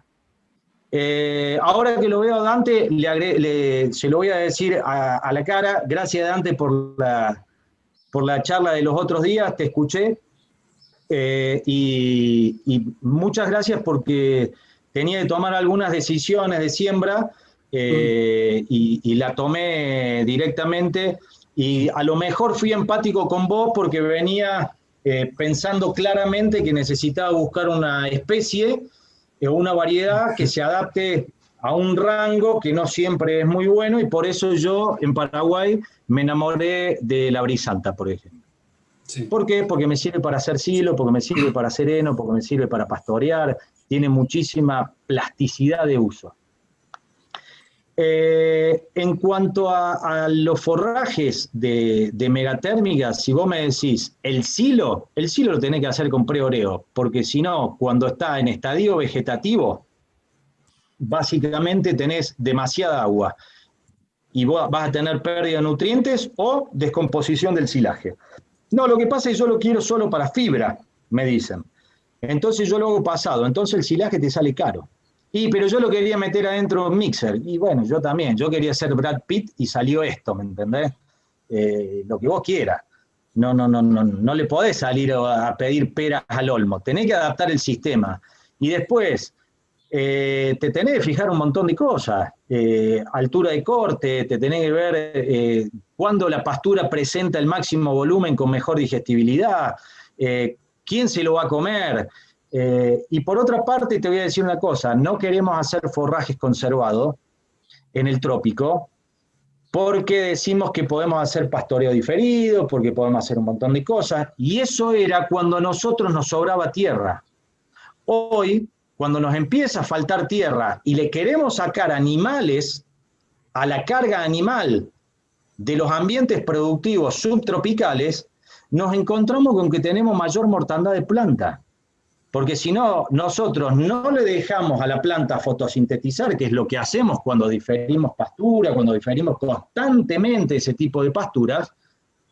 Ahora que lo veo a Dante, se lo voy a decir a la cara. Gracias, Dante, por la charla de los otros días, te escuché. Y muchas gracias, porque tenía que tomar algunas decisiones de siembra y la tomé directamente. Y a lo mejor fui empático con vos porque venía pensando claramente que necesitaba buscar una especie o una variedad que se adapte a un rango que no siempre es muy bueno, y por eso yo en Paraguay me enamoré de la brisanta, por ejemplo. Sí. ¿Por qué? Porque me sirve para hacer silo, porque me sirve para hacer heno, porque me sirve para pastorear, tiene muchísima plasticidad de uso. En cuanto a los forrajes de megatérmicas, si vos me decís el silo lo tenés que hacer con preoreo, porque si no, cuando está en estadio vegetativo, básicamente tenés demasiada agua y vos vas a tener pérdida de nutrientes o descomposición del silaje. No, lo que pasa es que yo lo quiero solo para fibra, me dicen. Entonces yo lo hago pasado, entonces el silaje te sale caro. Pero yo lo quería meter adentro de un mixer, y bueno, yo también, yo quería ser Brad Pitt y salió esto, ¿me entendés? Lo que vos quieras. No le podés salir a pedir peras al olmo, tenés que adaptar el sistema. Y después, te tenés que fijar un montón de cosas, altura de corte, te tenés que ver cuándo la pastura presenta el máximo volumen con mejor digestibilidad, quién se lo va a comer. Y por otra parte te voy a decir una cosa, no queremos hacer forrajes conservados en el trópico porque decimos que podemos hacer pastoreo diferido, porque podemos hacer un montón de cosas, y eso era cuando a nosotros nos sobraba tierra. Hoy, cuando nos empieza a faltar tierra y le queremos sacar animales a la carga animal de los ambientes productivos subtropicales, nos encontramos con que tenemos mayor mortandad de planta. Porque si no, nosotros no le dejamos a la planta fotosintetizar, que es lo que hacemos cuando diferimos pastura, cuando diferimos constantemente ese tipo de pasturas,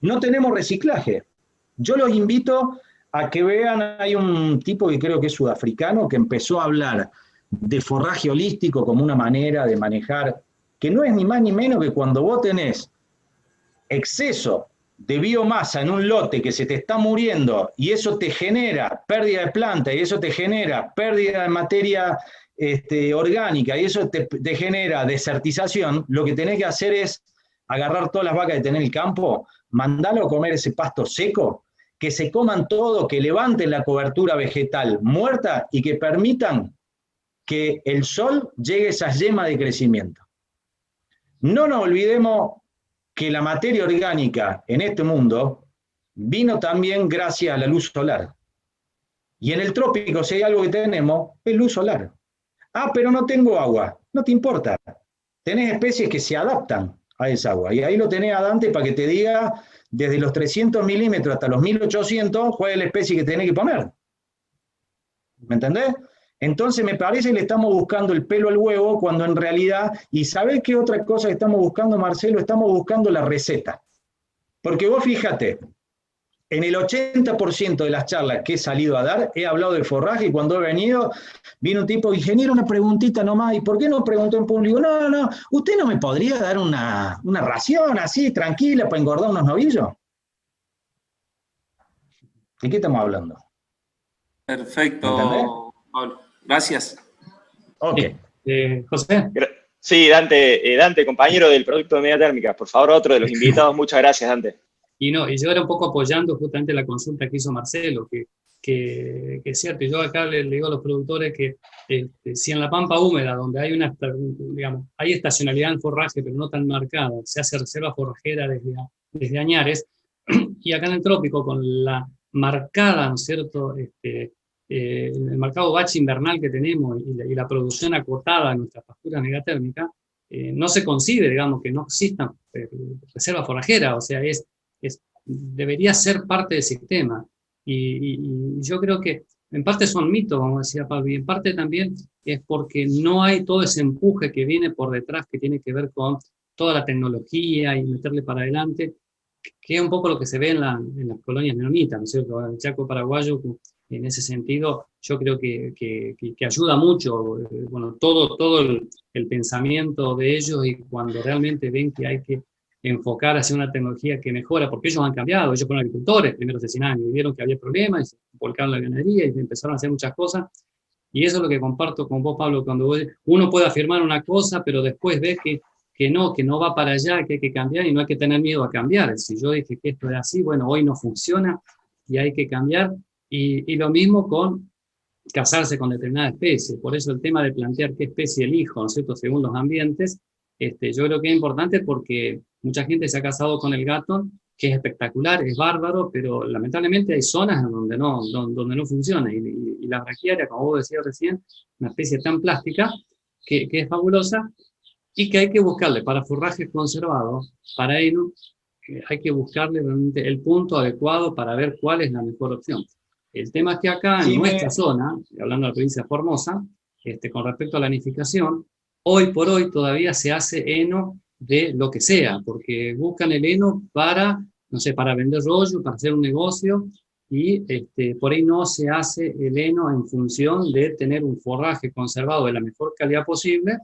no tenemos reciclaje. Yo los invito a que vean, hay un tipo que creo que es sudafricano, que empezó a hablar de forraje holístico como una manera de manejar, que no es ni más ni menos que cuando vos tenés exceso de biomasa en un lote que se te está muriendo y eso te genera pérdida de planta y eso te genera pérdida de materia orgánica y eso te genera desertización, lo que tenés que hacer es agarrar todas las vacas que tenés en el campo, mandarlo a comer ese pasto seco, que se coman todo, que levanten la cobertura vegetal muerta y que permitan que el sol llegue a esas yemas de crecimiento. No nos olvidemos que la materia orgánica en este mundo vino también gracias a la luz solar. Y en el trópico, si hay algo que tenemos, es luz solar. Ah, pero no tengo agua. No te importa. Tenés especies que se adaptan a esa agua. Y ahí lo tenés a Dante para que te diga, desde los 300 milímetros hasta los 1800, cuál es la especie que tenés que poner. ¿Me entendés? Entonces me parece que le estamos buscando el pelo al huevo, cuando en realidad, y ¿sabés qué otra cosa que estamos buscando, Marcelo? Estamos buscando la receta. Porque vos fíjate, en el 80% de las charlas que he salido a dar, he hablado de forraje, y cuando he venido, vino un tipo, ingeniero, una preguntita nomás, ¿y por qué no preguntó en público? No, ¿usted no me podría dar una ración así, tranquila, para engordar unos novillos? ¿De qué estamos hablando? Perfecto, Pablo. Gracias. Ok. José. Sí, Dante, compañero del producto de media térmica. Por favor, otro de los invitados. Muchas gracias, Dante. Y yo era un poco apoyando justamente la consulta que hizo Marcelo, que es cierto, y yo acá le digo a los productores que si en la pampa húmeda, donde hay hay estacionalidad en forraje, pero no tan marcada, se hace reserva forrajera desde añares, y acá en el trópico, con la marcada, ¿no es cierto?, el marcado bache invernal que tenemos y la producción acotada en nuestras pasturas megatérmicas, no se concibe, digamos, que no existan reservas forrajeras, o sea, debería ser parte del sistema. Y yo creo que en parte son mitos, como decía Pablo, y en parte también es porque no hay todo ese empuje que viene por detrás, que tiene que ver con toda la tecnología y meterle para adelante, que es un poco lo que se ve en las colonias menonitas, ¿no es cierto? El Chaco paraguayo, en ese sentido, yo creo que ayuda mucho, todo el pensamiento de ellos, y cuando realmente ven que hay que enfocar hacia una tecnología que mejora, porque ellos han cambiado, ellos fueron agricultores primeros de 100 años, y vieron que había problemas, y se volcaron la ganadería, y empezaron a hacer muchas cosas, y eso es lo que comparto con vos, Pablo, cuando uno puede afirmar una cosa, pero después ves que no va para allá, que hay que cambiar, y no hay que tener miedo a cambiar. Si yo dije que esto es así, bueno, hoy no funciona, y hay que cambiar, y lo mismo con casarse con determinada especie, por eso el tema de plantear qué especie elijo, ¿no es cierto?, según los ambientes, yo creo que es importante porque mucha gente se ha casado con el gato, que es espectacular, es bárbaro, pero lamentablemente hay zonas donde no funciona, y la braquiaria, como vos decías recién, una especie tan plástica, que es fabulosa, y que hay que buscarle para forrajes conservados, para heno, hay que buscarle realmente el punto adecuado para ver cuál es la mejor opción. El tema es que acá, en nuestra zona, hablando de la provincia de Formosa, con respecto a la nidificación, hoy por hoy todavía se hace heno de lo que sea, porque buscan el heno para, no sé, para vender rollo, para hacer un negocio, y por ahí no se hace el heno en función de tener un forraje conservado de la mejor calidad posible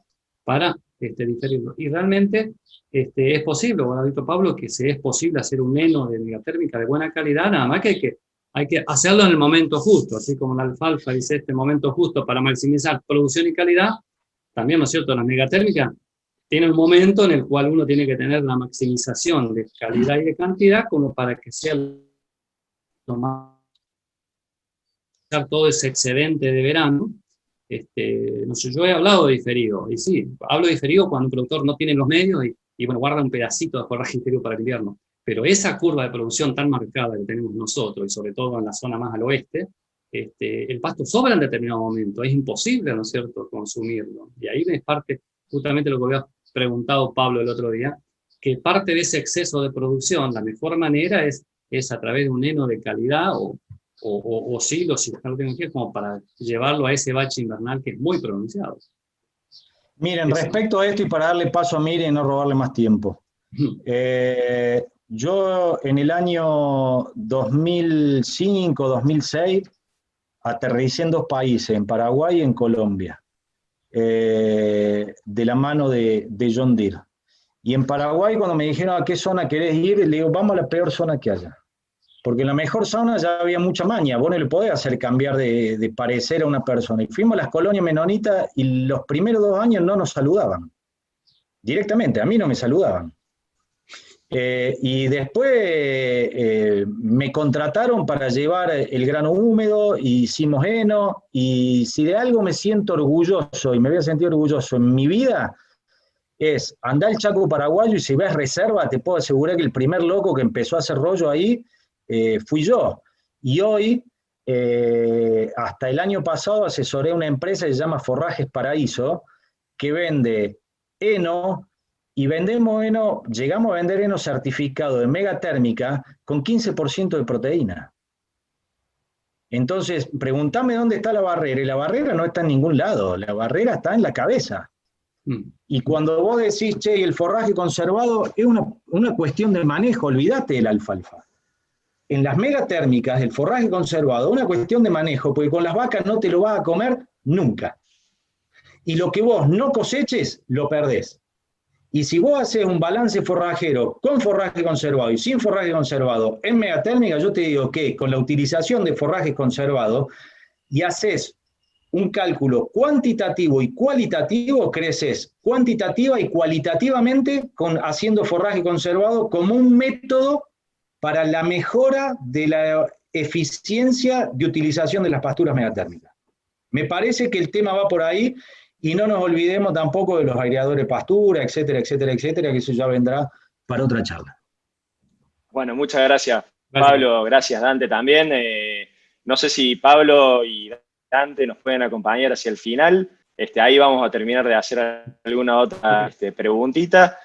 para diferirlo. Y realmente es posible, como ha dicho Pablo, que es posible hacer un heno de megatérmica de buena calidad, nada más que hay que hacerlo en el momento justo, así como la alfalfa dice momento justo para maximizar producción y calidad, también, ¿no es cierto?, las megatérmicas tienen un momento en el cual uno tiene que tener la maximización de calidad y de cantidad como para que sea lo más todo ese excedente de verano. No sé, yo he hablado de diferido, y sí, hablo de diferido cuando un productor no tiene los medios y bueno, guarda un pedacito de forraje interior para el invierno. Pero esa curva de producción tan marcada que tenemos nosotros, y sobre todo en la zona más al oeste, el pasto sobra en determinado momento, es imposible, ¿no es cierto?, consumirlo. Y ahí es parte, justamente lo que había preguntado Pablo el otro día, que parte de ese exceso de producción, la mejor manera es a través de un heno de calidad o silos, si no tengo que, como para llevarlo a ese bache invernal que es muy pronunciado. Miren, respecto a esto, y para darle paso a Miriam y no robarle más tiempo, yo en el año 2005, 2006, aterricé en 2 países, en Paraguay y en Colombia, de la mano de John Deere. Y en Paraguay, cuando me dijeron a qué zona querés ir, le digo, vamos a la peor zona que haya. porque en la mejor sauna ya había mucha maña, vos no le podés hacer cambiar de parecer a una persona. Y fuimos a las colonias menonitas y los primeros 2 años no nos saludaban. Directamente, a mí no me saludaban. Y después me contrataron para llevar el grano húmedo, y hicimos heno, y si de algo me siento orgulloso, y me voy a sentir orgulloso en mi vida, es andar el Chaco paraguayo, y si ves reserva, te puedo asegurar que el primer loco que empezó a hacer rollo ahí fui yo. Y hoy, hasta el año pasado, asesoré a una empresa que se llama Forrajes Paraíso, que vende heno, y vendemos heno, llegamos a vender heno certificado de megatérmica con 15% de proteína. Entonces, preguntame dónde está la barrera, y la barrera no está en ningún lado, la barrera está en la cabeza. Y cuando vos decís, che, el forraje conservado, es una cuestión de manejo, olvídate del alfalfa. En las megatérmicas, el forraje conservado, es una cuestión de manejo, porque con las vacas no te lo vas a comer nunca. Y lo que vos no coseches, lo perdés. Y si vos haces un balance forrajero con forraje conservado y sin forraje conservado en megatérmica, yo te digo que con la utilización de forrajes conservados y haces un cálculo cuantitativo y cualitativo, creces cuantitativa y cualitativamente haciendo forraje conservado como un método para la mejora de la eficiencia de utilización de las pasturas megatérmicas. Me parece que el tema va por ahí, y no nos olvidemos tampoco de los aireadores pastura, etcétera, etcétera, etcétera, que eso ya vendrá para otra charla. Bueno, muchas gracias, Pablo. Gracias, Dante, también. No sé si Pablo y Dante nos pueden acompañar hacia el final. Ahí vamos a terminar de hacer alguna otra preguntita.